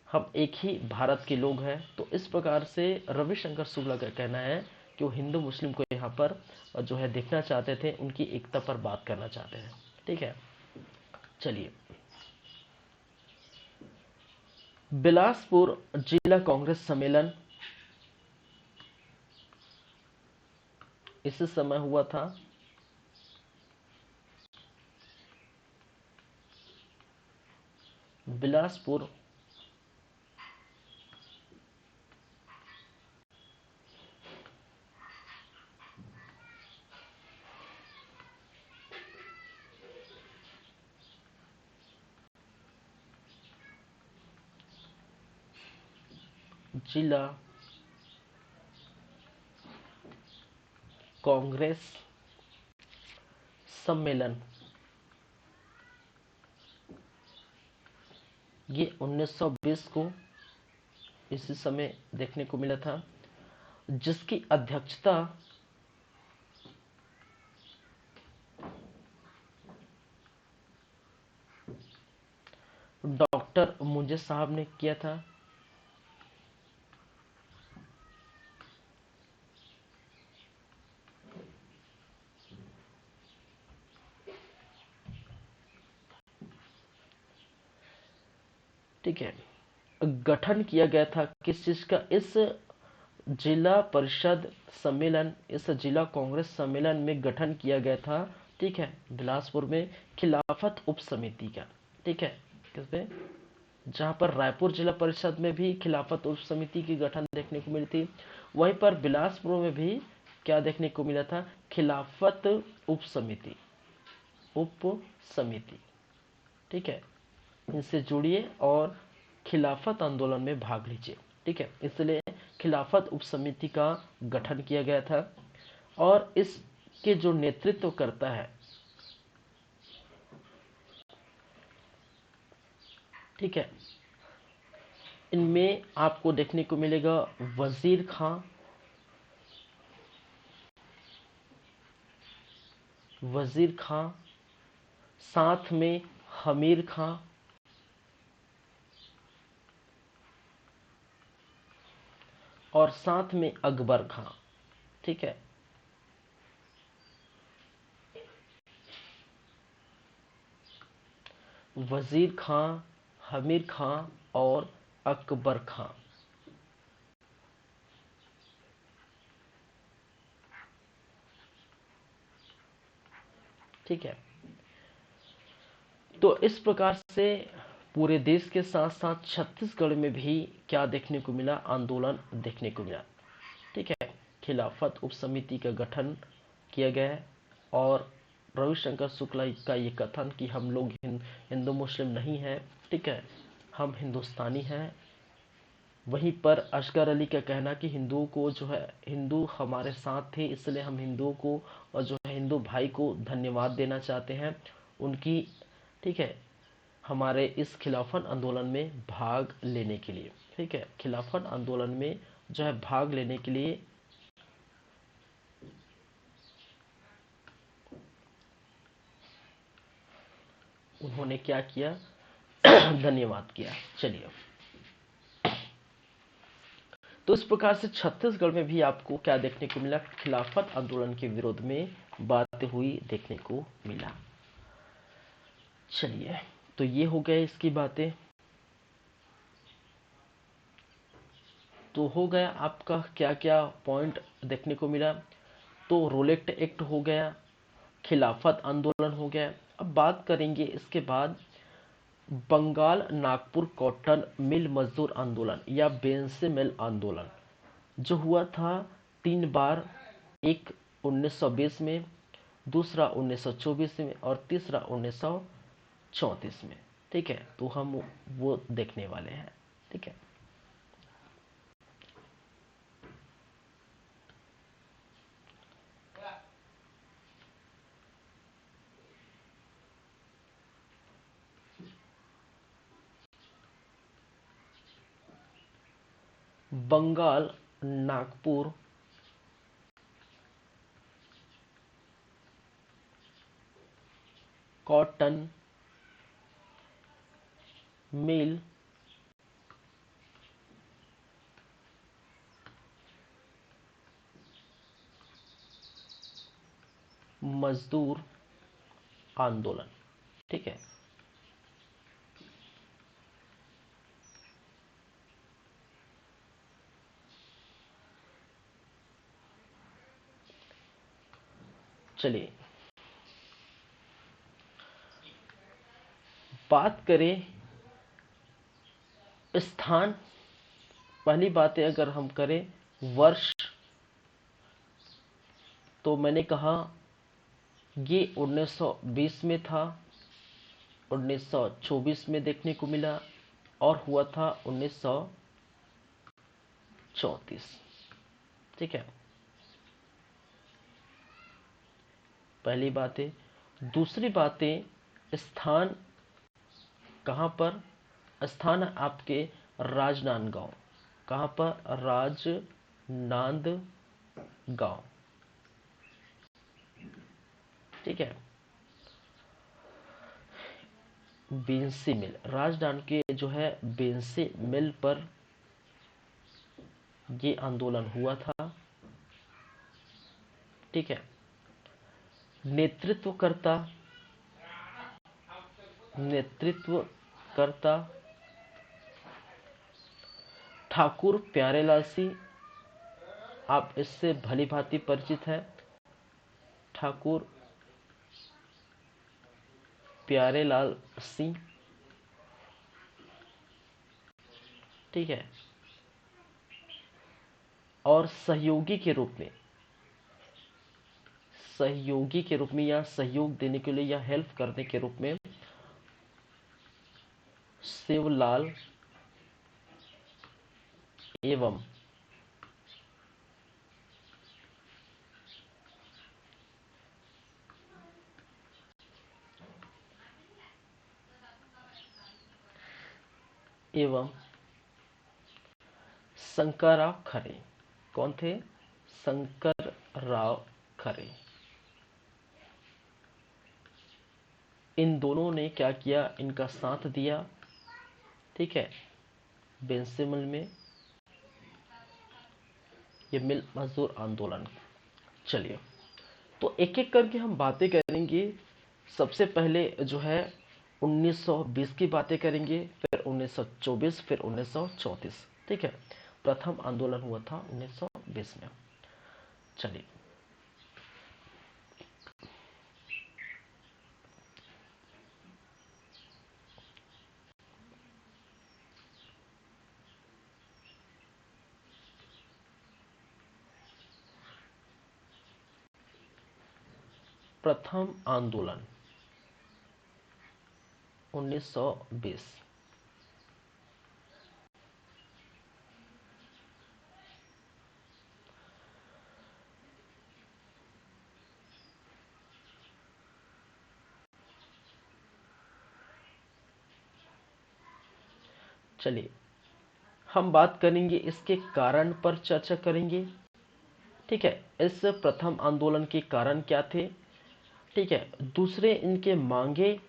हम एक ही भारत के लोग हैं। तो इस प्रकार से रविशंकर शुक्ला का कहना है कि वो हिंदू मुस्लिम को यहाँ पर जो है देखना चाहते थे, उनकी एकता पर बात करना चाहते हैं, ठीक है। चलिए, बिलासपुर जिला कांग्रेस सम्मेलन इस समय हुआ था। बिलासपुर जिला कांग्रेस सम्मेलन, ये 1920 को इसी समय देखने को मिला था, जिसकी अध्यक्षता डॉक्टर मुंजे साहब ने किया था। ठीक है, गठन किया गया था किस चीज का, इस जिला परिषद सम्मेलन, इस जिला कांग्रेस सम्मेलन में गठन किया गया था, ठीक है, बिलासपुर में खिलाफत उप समिति का, ठीक है, किसमें, जहां पर रायपुर जिला परिषद में भी खिलाफत उप समिति की गठन देखने को मिली थी, वहीं पर बिलासपुर में भी क्या देखने को मिला था, खिलाफत उप समिति, उप समिति, ठीक है। इनसे जुड़िए और खिलाफत आंदोलन में भाग लीजिए, ठीक है। इसलिए खिलाफत उप समिति का गठन किया गया था। और इसके जो नेतृत्व करता है, ठीक है, इनमें आपको देखने को मिलेगा वजीर खां, वजीर खां, साथ में हमीर खां, और साथ में अकबर खां, ठीक है। वजीर खां, हमीर खां और अकबर खां, ठीक है। तो इस प्रकार से पूरे देश के साथ साथ छत्तीसगढ़ में भी क्या देखने को मिला, आंदोलन देखने को मिला, ठीक है। खिलाफत उप समिति का गठन किया गया है। और रविशंकर शुक्ला का ये कथन कि हम लोग हिंदू मुस्लिम नहीं हैं, ठीक है, हम हिंदुस्तानी हैं। वहीं पर असगर अली का कहना कि हिंदुओं को जो है, हिंदू हमारे साथ थे, इसलिए हम हिंदुओं को और जो है हिंदू भाई को धन्यवाद देना चाहते हैं उनकी, ठीक है, हमारे इस खिलाफत आंदोलन में भाग लेने के लिए, ठीक है, खिलाफत आंदोलन में जो है भाग लेने के लिए उन्होंने क्या किया? धन्यवाद किया। चलिए, तो इस प्रकार से छत्तीसगढ़ में भी आपको क्या देखने को मिला? खिलाफत आंदोलन के विरोध में बातें हुई देखने को मिला। चलिए, तो ये हो गया इसकी बातें। तो हो गया आपका क्या क्या पॉइंट देखने को मिला। तो रोलेक्ट एक्ट हो गया, खिलाफत आंदोलन हो गया। अब बात करेंगे इसके बाद बंगाल नागपुर कॉटन मिल मजदूर आंदोलन या बेंसे मिल आंदोलन, जो हुआ था 3 बार, एक 1920 में, दूसरा 1924 में और तीसरा 1934 में। ठीक है, तो हम वो देखने वाले हैं। ठीक है, बंगाल नागपुर कॉटन मिल मजदूर आंदोलन। ठीक है, चलिए बात करें स्थान। पहली बातें अगर हम करें वर्ष, तो मैंने कहा ये 1920 में था, 1924 में देखने को मिला और हुआ था 1934। ठीक है, पहली बातें। दूसरी बातें, स्थान कहाँ पर? स्थान आपके राजनांदगांव। कहाँ पर? राजनांदगांव। ठीक है, बेंसी मिल, राजनांद के जो है बेंसी मिल पर ये आंदोलन हुआ था। ठीक है, नेतृत्वकर्ता नेतृत्वकर्ता ठाकुर प्यारेलाल सिंह। आप इससे भली भांति परिचित हैं, ठाकुर प्यारेलाल सिंह। ठीक है, और सहयोगी के रूप में या सहयोग देने के लिए या हेल्प करने के रूप में शिवलाल एवं एवं शंकरराव खरे। कौन थे? शंकरराव खरे। इन दोनों ने क्या किया? इनका साथ दिया। ठीक है, बेंसे मिल में ये मिल मजदूर आंदोलन। चलिए, तो एक एक करके हम बातें करेंगे। सबसे पहले जो है 1920 की बातें करेंगे, फिर 1924, फिर 1934। ठीक है, प्रथम आंदोलन हुआ था 1920 में। चलिए, प्रथम आंदोलन 1920। चलिए, हम बात करेंगे इसके कारण पर चर्चा करेंगे। ठीक है, इस प्रथम आंदोलन के कारण क्या थे? ठीक है, दूसरे इनके मांगे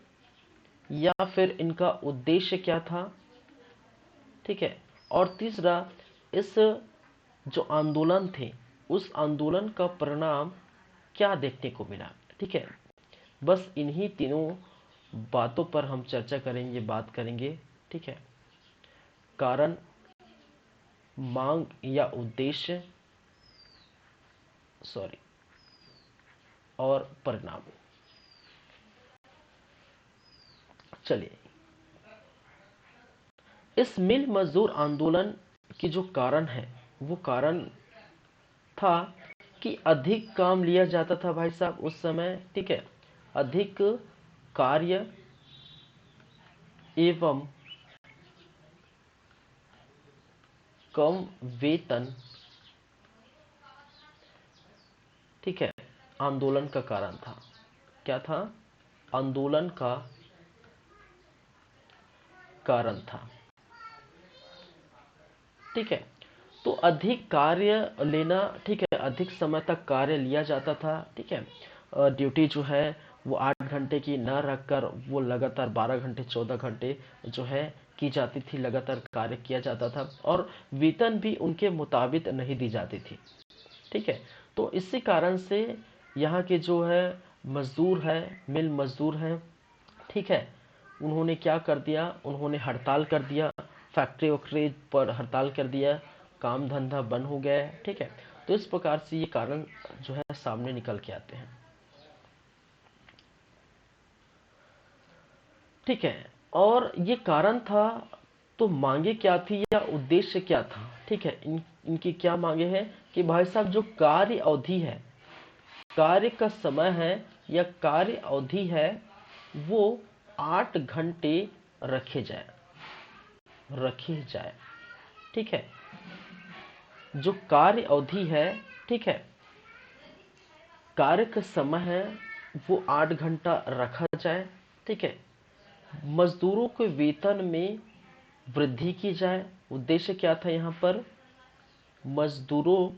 या फिर इनका उद्देश्य क्या था, ठीक है। और तीसरा, इस जो आंदोलन थे उस आंदोलन का परिणाम क्या देखने को मिला, ठीक है। बस इन्हीं तीनों बातों पर हम चर्चा करेंगे, बात करेंगे, ठीक है। कारण, मांग या उद्देश्य, सॉरी, और परिणाम। चलिए, इस मिल मजदूर आंदोलन की जो कारण है वो कारण था कि अधिक काम लिया जाता था भाई साहब उस समय, ठीक है। अधिक कार्य एवं कम वेतन, ठीक है, आंदोलन का कारण था। क्या था? आंदोलन का कारण था, ठीक है। तो अधिक कार्य लेना, ठीक है, अधिक समय तक कार्य लिया जाता था, ठीक है। ड्यूटी जो है वो 8 घंटे की न रखकर वो लगातार 12 घंटे 14 घंटे जो है की जाती थी, लगातार कार्य किया जाता था, और वेतन भी उनके मुताबिक नहीं दी जाती थी, ठीक है। तो इसी कारण से यहाँ के जो है मजदूर है, मिल मजदूर है, ठीक है, उन्होंने क्या कर दिया, उन्होंने हड़ताल कर दिया, फैक्ट्री वैक्ट्री पर हड़ताल कर दिया, काम धंधा बंद हो गया है, ठीक है। तो इस प्रकार से ये कारण जो है सामने निकल के आते हैं, ठीक है। और ये कारण था, तो मांगे क्या थी या उद्देश्य क्या था, ठीक है। इनकी क्या मांगे हैं कि भाई साहब जो कार्य अवधि है, कार्य का समय है या कार्य अवधि है, वो 8 घंटे रखे जाए, रखी जाए, ठीक है। जो कार्य अवधि है, ठीक है, कार्य का समय है वो 8 घंटा रखा जाए, ठीक है। मजदूरों के वेतन में वृद्धि की जाए। उद्देश्य क्या था यहाँ पर? मजदूरों,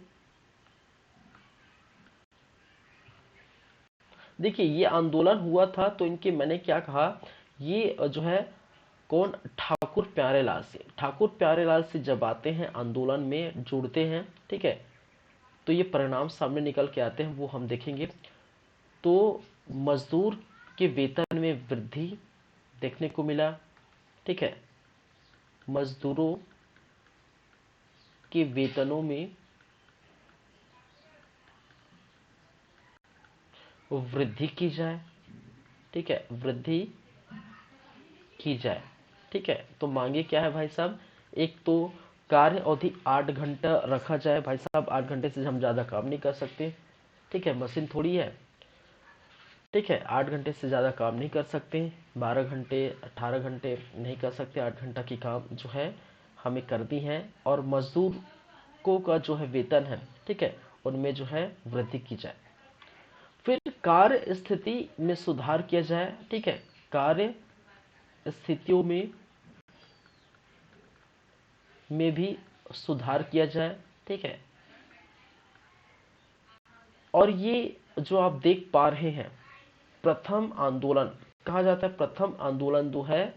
देखिए ये आंदोलन हुआ था तो इनके, मैंने क्या कहा, ये जो है कौन, ठाकुर प्यारेलाल से, ठाकुर प्यारेलाल से जब आते हैं आंदोलन में जुड़ते हैं, ठीक है, तो ये परिणाम सामने निकल के आते हैं, वो हम देखेंगे। तो मजदूर के वेतन में वृद्धि देखने को मिला, ठीक है। मजदूरों के वेतनों में वृद्धि की जाए, ठीक है, वृद्धि की जाए, ठीक है। तो मांगे क्या है भाई साहब? एक तो कार्य अवधि 8 घंटा रखा जाए, भाई साहब 8 घंटे से हम ज़्यादा काम नहीं कर सकते, ठीक है, मशीन थोड़ी है, ठीक है। 8 घंटे से ज़्यादा काम नहीं कर सकते, 12 घंटे 18 घंटे नहीं कर सकते, 8 घंटा की काम जो है हमें करनी है, और मजदूर को का जो है वेतन है, ठीक है, उनमें जो है वृद्धि की जाए। फिर कार्य स्थिति में सुधार किया जाए, ठीक है, कार्य स्थितियों में भी सुधार किया जाए, ठीक है। और ये जो आप देख पा रहे हैं, प्रथम आंदोलन कहा जाता है, प्रथम आंदोलन जो है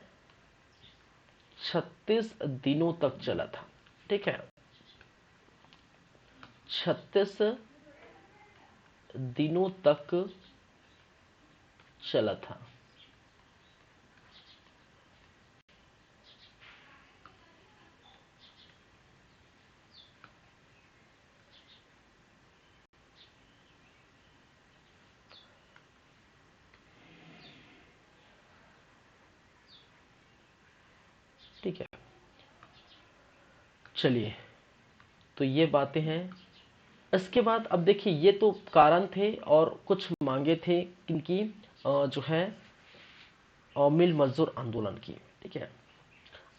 36 दिनों तक चला था, ठीक है, 36 दिनों तक चला था। ठीक है, चलिए, तो ये बातें हैं। इसके बाद अब देखिए, ये तो कारण थे और कुछ मांगे थे किनकी, जो है मिल मजदूर आंदोलन की, ठीक है।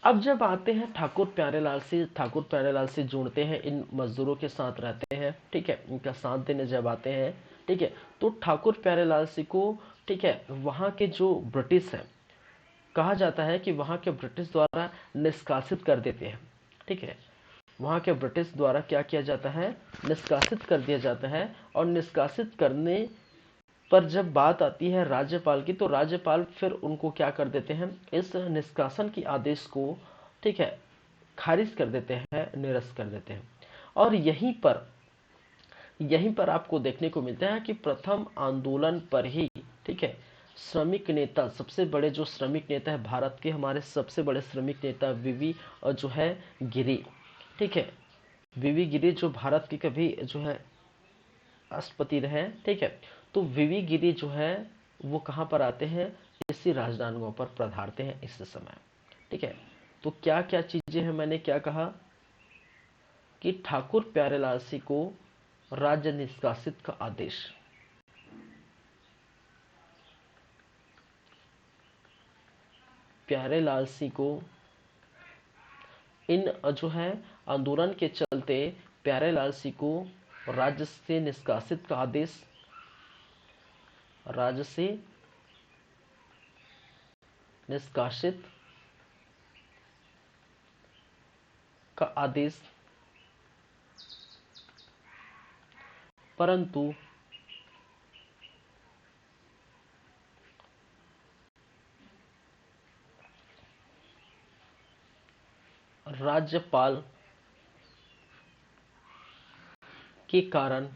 अब जब आते हैं ठाकुर प्यारेलाल से, ठाकुर प्यारेलाल से जुड़ते हैं, इन मजदूरों के साथ रहते हैं, ठीक है, इनका साथ देने जब आते हैं, ठीक है, तो ठाकुर प्यारेलाल से को, ठीक है, वहाँ के जो ब्रिटिश है, कहा जाता है कि वहाँ के ब्रिटिश द्वारा निष्कासित कर देते हैं, ठीक है। वहाँ के ब्रिटिश द्वारा क्या किया जाता है? निष्कासित कर दिया जाता है, और निष्कासित करने पर जब बात आती है राज्यपाल की, तो राज्यपाल फिर उनको क्या कर देते हैं, इस निष्कासन की आदेश को, ठीक है, खारिज कर देते हैं, निरस्त कर देते हैं। और यहीं पर आपको देखने को मिलता है कि प्रथम आंदोलन पर ही, ठीक है, श्रमिक नेता, सबसे बड़े जो श्रमिक नेता है भारत के, हमारे सबसे बड़े श्रमिक नेता वीवी जो है गिरी, ठीक है, वीवी गिरी जो भारत के कभी जो है राष्ट्रपति रहे, ठीक है। तो वीवी गिरी जो है वो कहाँ पर आते हैं, इसी राजनांदगांव पर पधारते हैं इस समय, ठीक है। तो क्या क्या चीजें हैं, मैंने क्या कहा कि ठाकुर प्यारेलाल सिंह को राज्य निष्कासित का आदेश, प्यारेलाल सिंह को इन जो है आंदोलन के चलते प्यारेलाल सिंह को राज्य से निष्कासित का आदेश, राज्य से निष्कासित का आदेश, परंतु राज्यपाल के कारण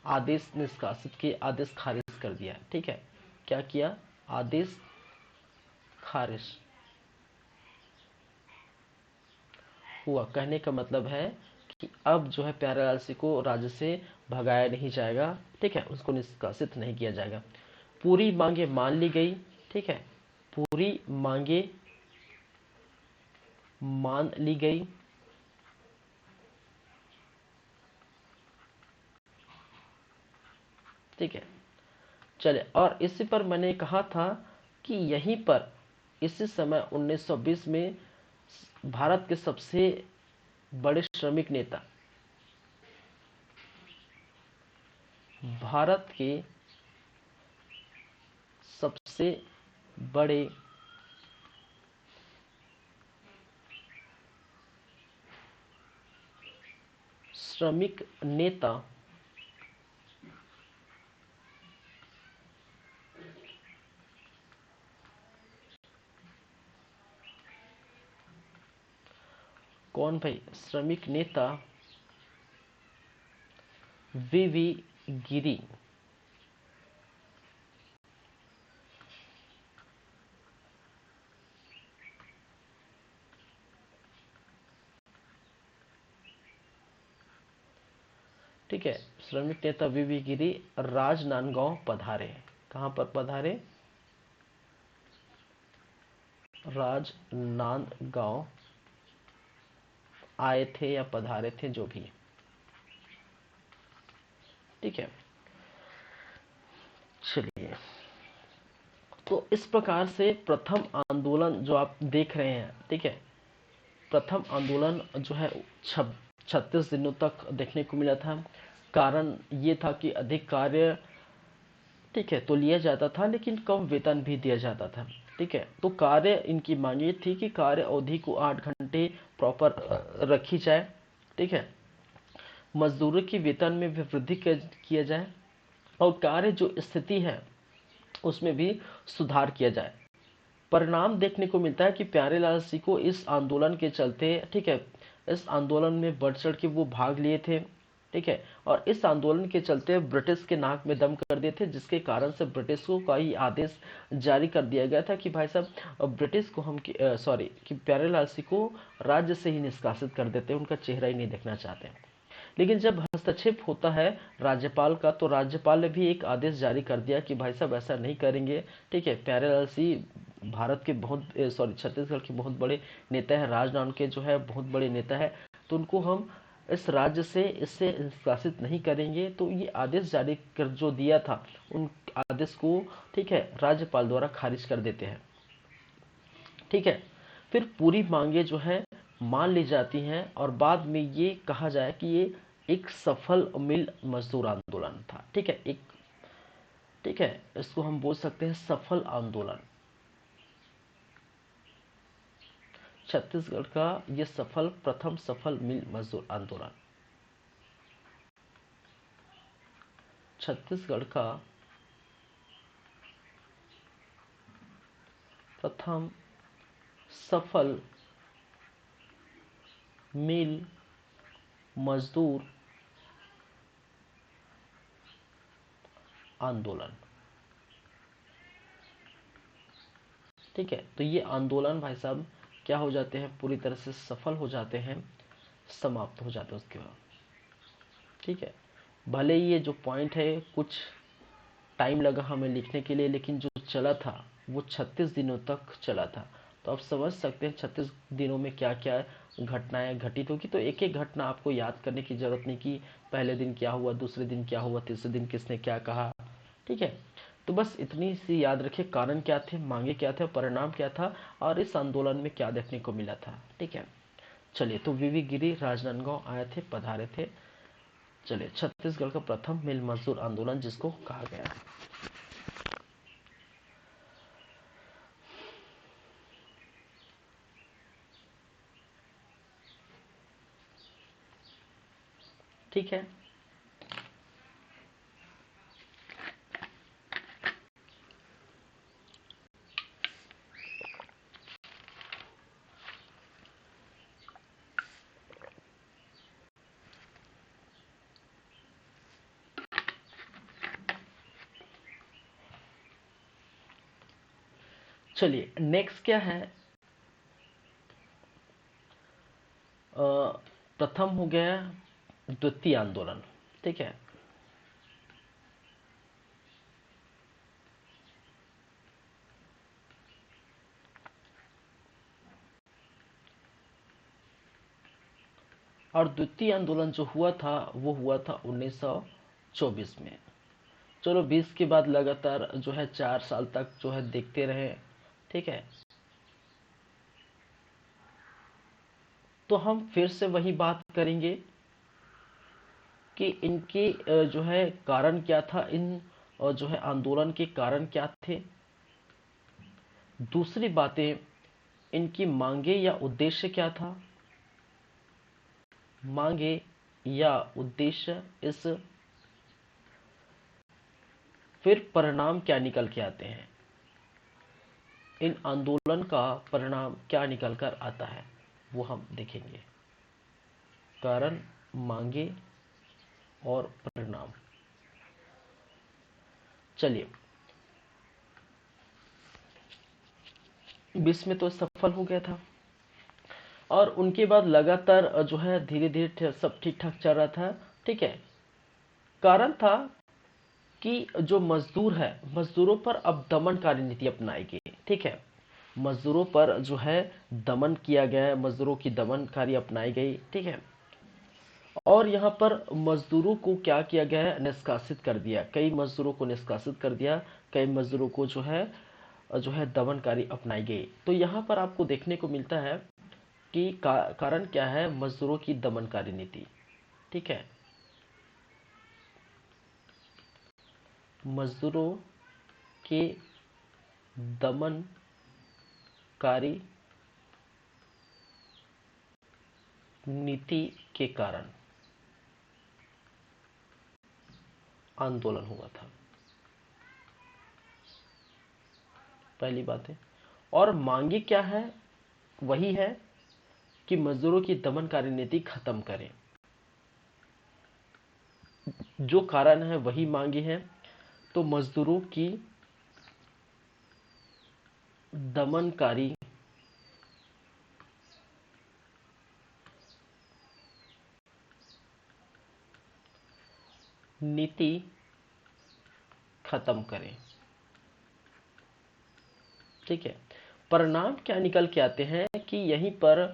आदेश निष्कासित के आदेश खारिज कर दिया, ठीक है। क्या किया, आदेश खारिज हुआ। कहने का मतलब है कि अब जो है प्यारेलाल सिंह को राज्य से भगाया नहीं जाएगा, ठीक है, उसको निष्कासित नहीं किया जाएगा। पूरी मांगे मान ली गई, ठीक है, पूरी मांगे मान ली गई, ठीक है। चले, और इसी पर मैंने कहा था कि यहीं पर इसी समय 1920 में भारत के सबसे बड़े श्रमिक नेता, भारत के सबसे बड़े श्रमिक नेता कौन भाई, श्रमिक नेता वीवी गिरी, ठीक है, श्रमिक नेता वीवी गिरी राजनांदगांव पधारे। कहां पर पधारे, राजनांदगांव आए थे या पधारे थे, जो भी, ठीक है। चलिए, तो इस प्रकार से प्रथम आंदोलन जो आप देख रहे हैं, ठीक है, प्रथम आंदोलन जो है 36 दिनों तक देखने को मिला था। कारण ये था कि अधिक कार्य, ठीक है, तो लिया जाता था, लेकिन कम वेतन भी दिया जाता था, ठीक है। तो कार्य, इनकी मांग ये थी कि कार्य अवधि को 8 घंटे प्रॉपर रखी जाए, ठीक है, मजदूरों की वेतन में भी वृद्धि किया जाए, और कार्य जो स्थिति है उसमें भी सुधार किया जाए। परिणाम देखने को मिलता है कि प्यारेलाल सिंह को इस आंदोलन के चलते, ठीक है, इस आंदोलन में बढ़ चढ़ के वो भाग लिए थे, ठीक है, और इस आंदोलन के चलते ब्रिटिश के नाक में दम कर दिए थे, जिसके कारण से ब्रिटिशों का ही आदेश जारी कर दिया गया था कि भाई साहब ब्रिटिश को हम, सॉरी, कि प्यारेलाल सिंह को राज्य से ही निष्कासित कर देते हैं, उनका चेहरा ही नहीं देखना चाहते। लेकिन जब हस्तक्षेप होता है राज्यपाल का, तो राज्यपाल ने भी एक आदेश जारी कर दिया कि भाई साहब ऐसा नहीं करेंगे, ठीक है। प्यारेलाल सिंह भारत के बहुत, सॉरी, छत्तीसगढ़ के बहुत बड़े नेता है, राजनांदगांव के जो है बहुत बड़े नेता है, तो उनको हम इस राज्य से इससे निष्कासित नहीं करेंगे। तो ये आदेश जारी कर जो दिया था, उन आदेश को, ठीक है, राज्यपाल द्वारा खारिज कर देते हैं, ठीक है। फिर पूरी मांगे जो है मान ली जाती हैं, और बाद में ये कहा जाए कि ये एक सफल मिल मजदूर आंदोलन था, ठीक है, एक, ठीक है, इसको हम बोल सकते हैं सफल आंदोलन, छत्तीसगढ़ का ये सफल, प्रथम सफल मिल मजदूर आंदोलन छत्तीसगढ़ का प्रथम सफल मिल मजदूर आंदोलन। ठीक है, तो ये आंदोलन भाई साहब क्या हो जाते हैं, पूरी तरह से सफल हो जाते हैं, समाप्त हो जाते हैं उसके बाद। ठीक है, भले ये जो पॉइंट है कुछ टाइम लगा हमें लिखने के लिए, लेकिन जो चला था वो 36 दिनों तक चला था। तो आप समझ सकते हैं 36 दिनों में क्या क्या घटनाएं घटित होगी। तो एक एक घटना आपको याद करने की जरूरत नहीं कि पहले दिन क्या हुआ, दूसरे दिन क्या हुआ, तीसरे दिन किसने क्या कहा। ठीक है, तो बस इतनी सी याद रखिए, कारण क्या थे, मांगे क्या थे, परिणाम क्या था, और इस आंदोलन में क्या देखने को मिला था। ठीक है, चलिए, तो वीवी गिरी राजनांदगांव आए थे, पधारे थे। चलिए, छत्तीसगढ़ का प्रथम मिल मजदूर आंदोलन जिसको कहा गया। ठीक है, चलिए नेक्स्ट क्या है, प्रथम हो गया द्वितीय आंदोलन। ठीक है, और द्वितीय आंदोलन जो हुआ था वो हुआ था 1924 में। चलो 20 के बाद लगातार जो है 4 साल तक जो है देखते रहे। ठीक है, तो हम फिर से वही बात करेंगे कि इनके जो है कारण क्या था, इन जो है आंदोलन के कारण क्या थे। दूसरी बातें, इनकी मांगे या उद्देश्य क्या था, मांगे या उद्देश्य, इस फिर परिणाम क्या निकल के आते हैं, इन आंदोलन का परिणाम क्या निकल कर आता है वो हम देखेंगे। कारण, मांगे और परिणाम। चलिए, 20 में तो सफल हो गया था, और उनके बाद लगातार जो है धीरे धीरे सब ठीक ठाक चल रहा था। ठीक है, कारण था कि जो मजदूर है, मजदूरों पर अब दमनकारी नीति अपनाई गई। ठीक है, मजदूरों पर जो है दमन किया गया, मजदूरों की दमनकारी अपनाई गई। ठीक है, और यहाँ पर मजदूरों को क्या किया गया है, निष्कासित कर दिया, कई मजदूरों को निष्कासित कर दिया, कई मजदूरों को जो है दमनकारी अपनाई गई। तो यहाँ पर आपको देखने को मिलता है कि कारण क्या है, मजदूरों की दमनकारी नीति। ठीक है, मजदूरों के दमनकारी नीति के कारण आंदोलन हुआ था, पहली बात है। और मांगे क्या है, वही है कि मजदूरों की दमनकारी नीति खत्म करें। जो कारण है वही मांगे हैं। तो मजदूरों की दमनकारी नीति खत्म करें। ठीक है, परिणाम क्या निकल के आते हैं कि यहीं पर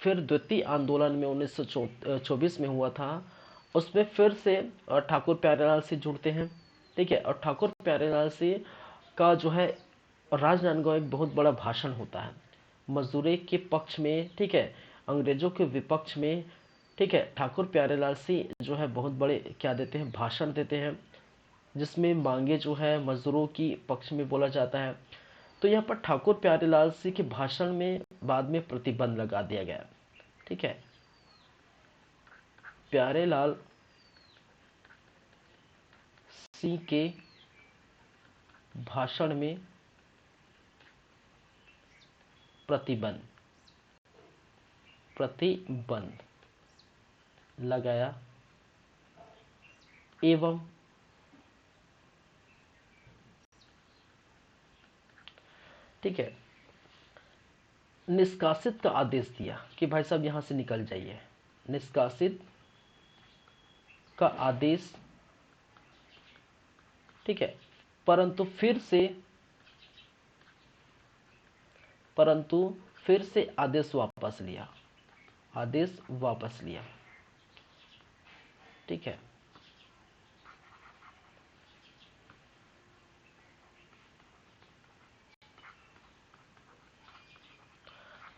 फिर द्वितीय आंदोलन में 1924 में हुआ था, उसमें फिर से ठाकुर प्यारेलाल से जुड़ते हैं। ठीक है, और ठाकुर प्यारेलाल से का जो है राजनांदगांव एक बहुत बड़ा भाषण होता है मजदूरी के पक्ष में। ठीक है, अंग्रेजों के विपक्ष में। ठीक है, ठाकुर प्यारेलाल सिंह जो है बहुत बड़े क्या देते हैं, भाषण देते हैं, जिसमें मांगे जो है मजदूरों की पक्ष में बोला जाता है। तो यहाँ पर ठाकुर प्यारेलाल सिंह के भाषण में बाद में प्रतिबंध लगा दिया गया। ठीक है, प्यारेलाल सिंह के भाषण में प्रतिबंध लगाया एवं ठीक है निष्कासित का आदेश दिया कि भाई साहब यहां से निकल जाइए। निष्कासित का आदेश, ठीक है, परंतु फिर से आदेश वापस लिया। ठीक है।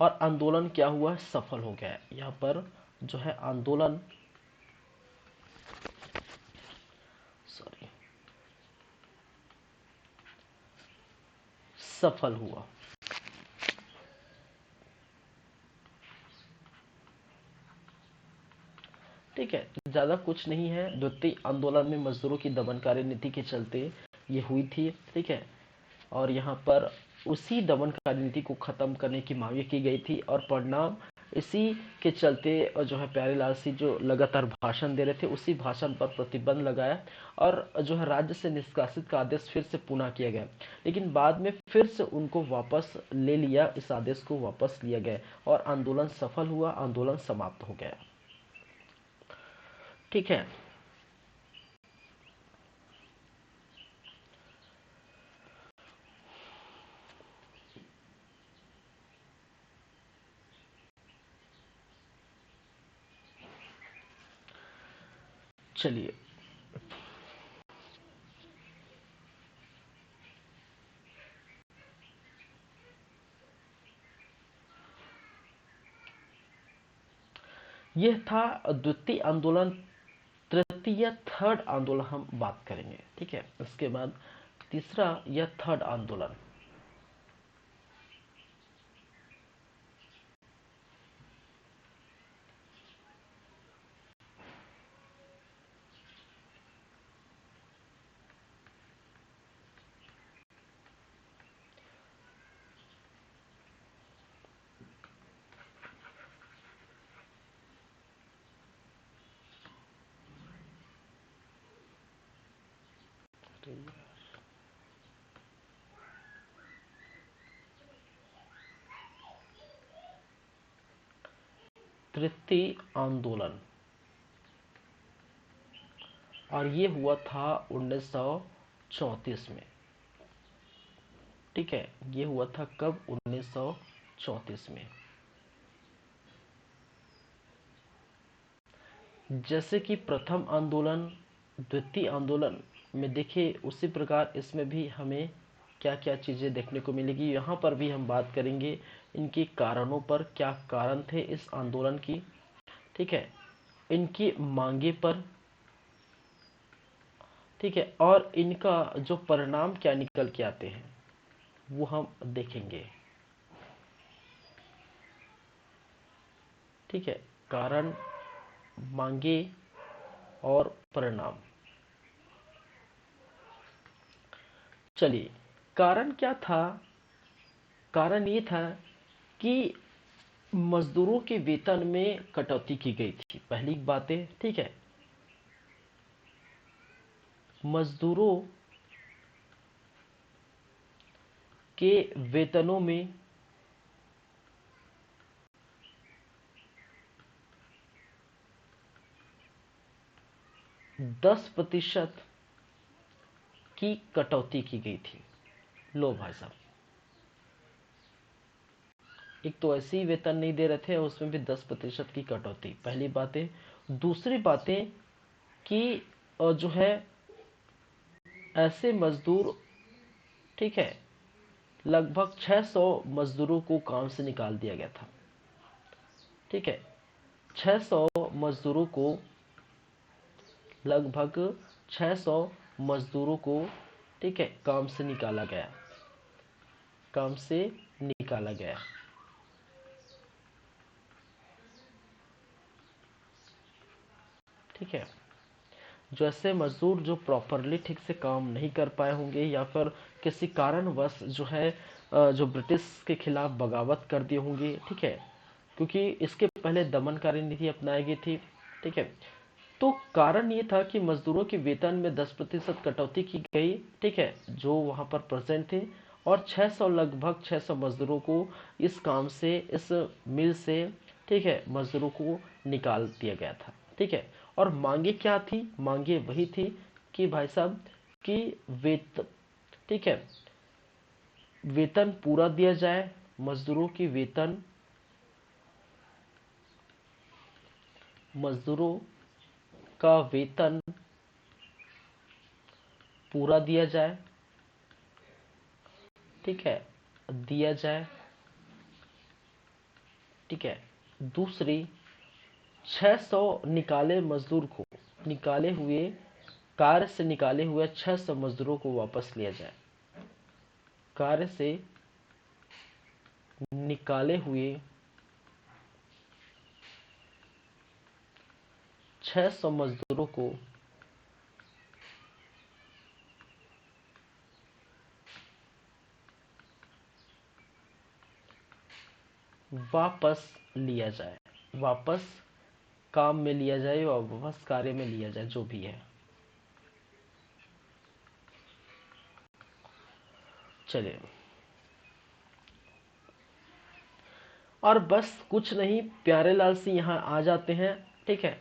और आंदोलन क्या हुआ? सफल हो गया। यहाँ पर जो है आंदोलन सफल हुआ। ठीक है, ज्यादा कुछ नहीं है। द्वितीय आंदोलन में मजदूरों की दमनकारी नीति के चलते ये हुई थी। ठीक है, और यहाँ पर उसी दमनकारी नीति को खत्म करने की मांग की गई थी और परिणाम इसी के चलते जो है प्यारेलाल सिंह जो लगातार भाषण दे रहे थे उसी भाषण पर प्रतिबंध लगाया और जो है राज्य से निष्कासित का आदेश फिर से पुनः किया गया। लेकिन बाद में फिर से उनको वापस ले लिया, इस आदेश को वापस लिया गया और आंदोलन सफल हुआ, आंदोलन समाप्त हो गया। ठीक है, चलिए यह था द्वितीय आंदोलन। तृतीय थर्ड आंदोलन हम बात करेंगे। ठीक है, उसके बाद तीसरा या थर्ड आंदोलन। तृतीय आंदोलन और ये हुआ था 1934 में। ठीक है, ये हुआ था कब? 1934 में। जैसे कि प्रथम आंदोलन द्वितीय आंदोलन में देखिए उसी प्रकार इसमें भी हमें क्या क्या चीज़ें देखने को मिलेगी। यहाँ पर भी हम बात करेंगे इनके कारणों पर, क्या कारण थे इस आंदोलन की। ठीक है, इनकी मांगे पर, ठीक है, और इनका जो परिणाम क्या निकल के आते हैं वो हम देखेंगे। ठीक है, कारण, मांगे और परिणाम। चलिए, कारण क्या था? कारण ये था कि मजदूरों के वेतन में कटौती की गई थी। पहली बातें, ठीक है, मजदूरों के वेतनों में 10% की कटौती की गई थी। लो भाई साहब, एक तो ऐसे ही वेतन नहीं दे रहे थे और उसमें भी 10% की कटौती। पहली बातें। दूसरी बातें कि जो है ऐसे मजदूर, ठीक है, लगभग 600 मजदूरों को काम से निकाल दिया गया था। ठीक है, 600 मजदूरों को, लगभग 600 मजदूरों को, ठीक है, काम से निकाला गया। काम से निकाला गया। ठीक है, जो ऐसे मजदूर जो प्रॉपरली ठीक से काम नहीं कर पाए होंगे या फिर किसी कारणवश जो है जो ब्रिटिश के खिलाफ बगावत कर दिए होंगे, ठीक है, क्योंकि इसके पहले दमनकारी नीति अपनाई गई थी, ठीक है। तो कारण ये था कि मजदूरों के वेतन में 10% कटौती की गई, ठीक है, जो वहां पर प्रेजेंट थे, और 600 लगभग 600 मजदूरों को इस काम से, इस मिल से, ठीक है, मजदूरों को निकाल दिया गया था, ठीक है। और मांगे क्या थी? मांगे वही थी कि भाई साहब कि वेतन, ठीक है, वेतन पूरा दिया जाए, मजदूरों की वेतन, मजदूरों का वेतन पूरा दिया जाए, ठीक है, दिया जाए, ठीक है। दूसरी, 600 निकाले मजदूर को, निकाले हुए, कार्य से निकाले हुए 600 मजदूरों को वापस लिया जाए। कार्य से निकाले हुए 600 मजदूरों को वापस लिया जाए, वापस काम में लिया जाए और वापस कार्य में लिया जाए, जो भी है। चलिए, और बस कुछ नहीं, प्यारेलाल सिंह यहाँ आ जाते हैं, ठीक है।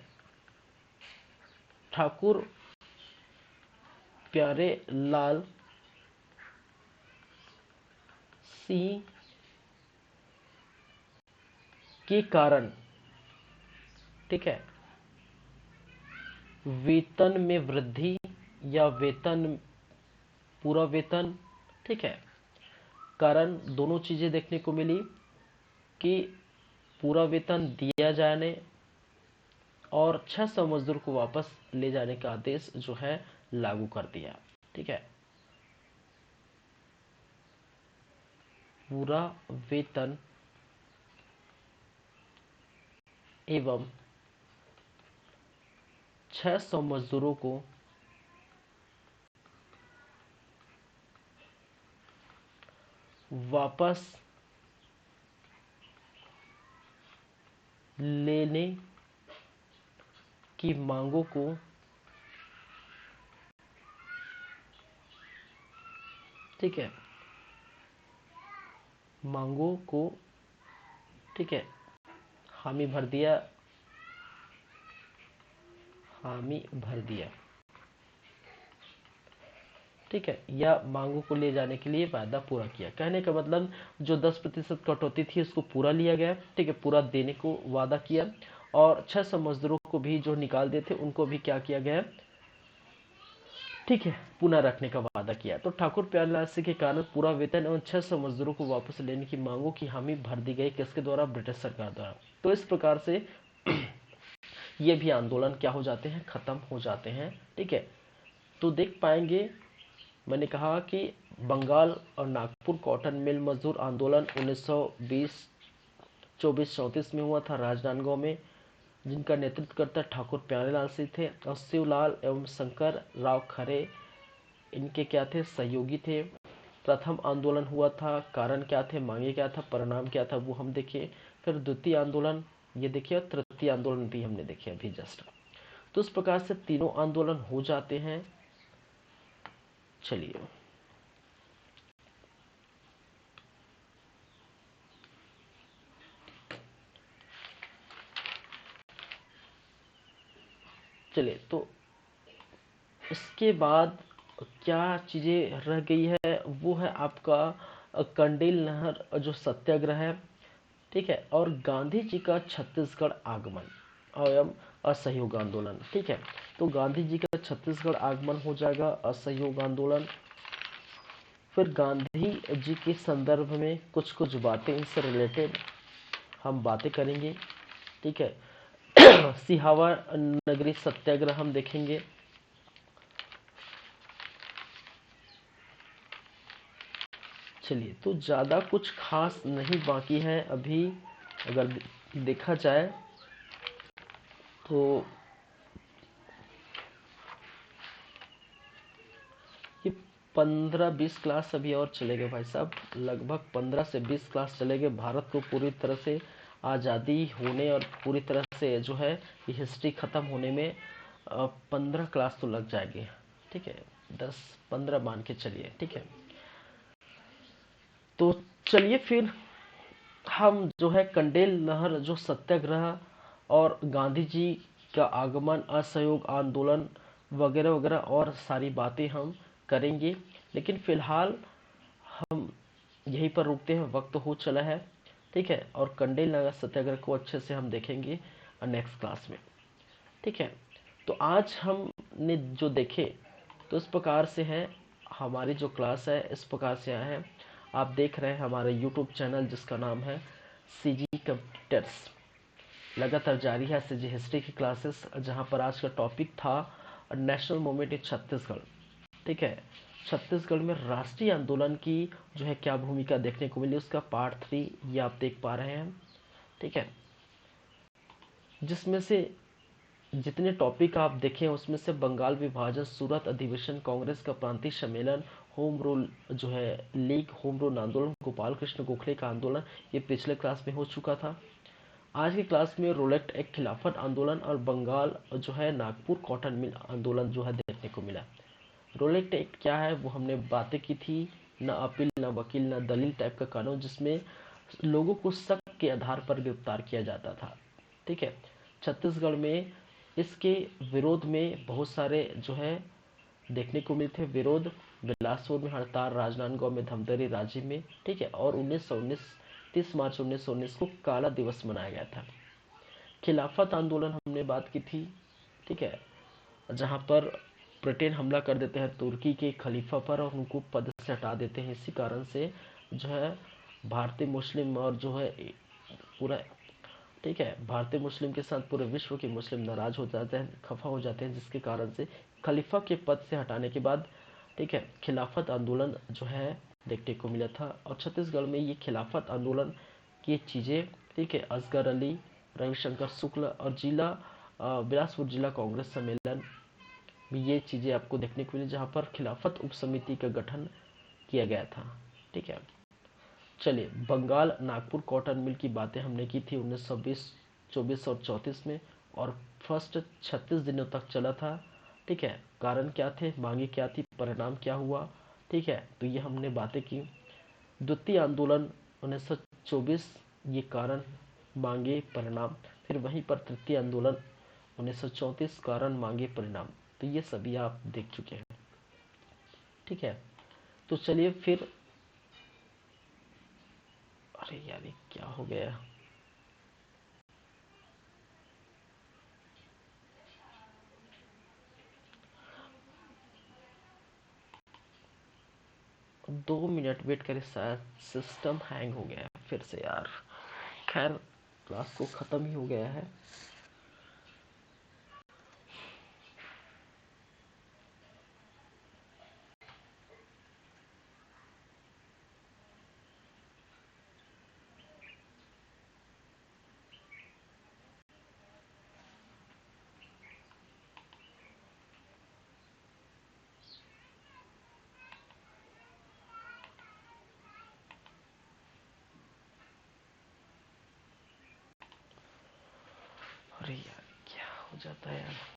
ठाकुर प्यारेलाल सिंह के कारण, ठीक है, वेतन में वृद्धि या वेतन, पूरा वेतन, ठीक है, कारण दोनों चीजें देखने को मिली कि पूरा वेतन दिया जाने और 600 मजदूर को वापस ले जाने का आदेश जो है लागू कर दिया, ठीक है। पूरा वेतन एवं 600 मजदूरों को वापस लेने की मांगों को, ठीक है, मांगों को, ठीक है, हामी भर दिया, हामी भर दिया, ठीक है, या मांगों को ले जाने के लिए वायदा पूरा किया। कहने का मतलब जो 10% कटौती थी उसको पूरा लिया गया, ठीक है, पूरा देने को वादा किया, और 600 मजदूरों को भी जो निकाल दिए थे उनको भी क्या किया गया, ठीक है, पुनः रखने का वादा किया। तो ठाकुर प्यारेलाल सिंह के कारण पूरा वेतन एवं 600 मजदूरों को वापस लेने की मांगों की हामी भर दी गई, किसके द्वारा? ब्रिटिश सरकार द्वारा। तो इस प्रकार से ये भी आंदोलन क्या हो जाते हैं, खत्म हो जाते हैं, ठीक है। तो देख पाएंगे, मैंने कहा कि बंगाल और नागपुर कॉटन मिल मजदूर आंदोलन 1920 24-34 में हुआ था राजनांदगांव में, जिनका नेतृत्व करता ठाकुर प्यारेलाल सिंह थे, और शिवलाल एवं शंकर राव खरे इनके क्या थे, सहयोगी थे। प्रथम आंदोलन हुआ था, कारण क्या थे, मांगे क्या था, परिणाम क्या था, वो हम देखिए। फिर द्वितीय आंदोलन ये देखिए, और तृतीय आंदोलन भी हमने देखे अभी जस्ट। तो इस प्रकार से तीनों आंदोलन हो जाते हैं। चलिए, चलिए, तो इसके बाद क्या चीजें रह गई है, वो है आपका कंडेल नहर जो सत्याग्रह है, ठीक है, और गांधी जी का छत्तीसगढ़ आगमन एवं असहयोग आंदोलन, ठीक है। तो गांधी जी का छत्तीसगढ़ आगमन हो जाएगा, असहयोग आंदोलन। फिर गांधी जी के संदर्भ में कुछ कुछ बातें, इनसे रिलेटेड हम बातें करेंगे, ठीक है। सिहावा नगरी सत्याग्रह हम देखेंगे। चलिए, तो ज़्यादा कुछ खास नहीं बाकी है अभी, अगर देखा जाए तो 15-20 क्लास अभी और चलेंगे भाई साहब, लगभग 15 से 20 क्लास चलेंगे। भारत को पूरी तरह से आज़ादी होने और पूरी तरह से जो है ये हिस्ट्री ख़त्म होने में 15 क्लास तो लग जाएगी। ठीक है, 10-15 मान के चलिए। ठीक है, तो चलिए फिर हम जो है कंडेल नहर जो सत्याग्रह और गांधी जी का आगमन, असहयोग आंदोलन वगैरह वगैरह और सारी बातें हम करेंगे, लेकिन फिलहाल हम यहीं पर रुकते हैं, वक्त हो चला है। ठीक है, और कंडेल नगर सत्याग्रह को अच्छे से हम देखेंगे नेक्स्ट क्लास में। ठीक है, तो आज हमने जो देखे तो इस प्रकार से है, हमारी जो क्लास है इस प्रकार से है। आप देख रहे हैं हमारे यूट्यूब चैनल जिसका नाम है सीजी कंप्यूटर्स, लगातार जारी है सीजी हिस्ट्री की क्लासेस, जहां पर आज का टॉपिक था नेशनल मूवमेंट इन छत्तीसगढ़। ठीक है, छत्तीसगढ़ में राष्ट्रीय आंदोलन की जो है क्या भूमिका देखने को मिली, उसका पार्ट 3 ये आप देख पा रहे हैं। ठीक है, जिसमें से जितने टॉपिक आप देखें उसमें से बंगाल विभाजन, सूरत अधिवेशन, कांग्रेस का प्रांतीय सम्मेलन, होम रूल जो है लीग, होम रूल आंदोलन, गोपाल कृष्ण गोखले का आंदोलन, ये पिछले क्लास में हो चुका था। आज की क्लास में रोलेक्ट एक खिलाफत आंदोलन और बंगाल जो है नागपुर कॉटन मिल आंदोलन जो है देखने को मिला। रोलेक्ट एक्ट क्या है वो हमने बातें की थी, न अपील न वकील न दलील टाइप का कानून, जिसमें लोगों को शक के आधार पर गिरफ्तार किया जाता था। ठीक है, छत्तीसगढ़ में इसके विरोध में बहुत सारे जो है देखने को मिलते थे विरोध। बिलासपुर में हड़ताल, राजनांदगांव में धमतरी, रांची में। ठीक है, और 1919 30 मार्च 1919 को काला दिवस मनाया गया था। खिलाफत आंदोलन हमने बात की थी। ठीक है, जहां पर ब्रिटेन हमला कर देते हैं तुर्की के खलीफा पर और उनको पद से हटा देते हैं। इसी कारण से जो है भारतीय मुस्लिम और जो है पूरा, ठीक है, भारतीय मुस्लिम के साथ पूरे विश्व के मुस्लिम नाराज हो जाते हैं, खफा हो जाते हैं, जिसके कारण से खलीफा के पद से हटाने के बाद, ठीक है, खिलाफत आंदोलन जो है देखने को मिला था। और छत्तीसगढ़ में ये खिलाफत आंदोलन की चीज़ें, ठीक है, असगर अली, रविशंकर शुक्ल और जिला बिलासपुर जिला कांग्रेस सम्मेलन में ये चीज़ें आपको देखने को मिली, जहाँ पर खिलाफत उप समिति का गठन किया गया था। ठीक है, चलिए, बंगाल नागपुर कॉटन मिल की बातें हमने की थी 1920, 24 और 34 में, और फर्स्ट 36 दिनों तक चला था। ठीक है, कारण क्या थे, मांगे क्या थी, परिणाम क्या हुआ। ठीक है, तो ये हमने बातें की। द्वितीय आंदोलन 1924, ये कारण, मांगे, परिणाम। फिर वहीं पर तृतीय आंदोलन 1934, कारण, मांगे, परिणाम। तो ये सभी आप देख चुके हैं। ठीक है, तो चलिए फिर, अरे यार ये क्या हो गया, 2 मिनट वेट करें, शायद सिस्टम हैंग हो गया है फिर से यार। खैर, क्लास को ख़त्म ही हो गया है। अरे यार क्या हो जाता है यार।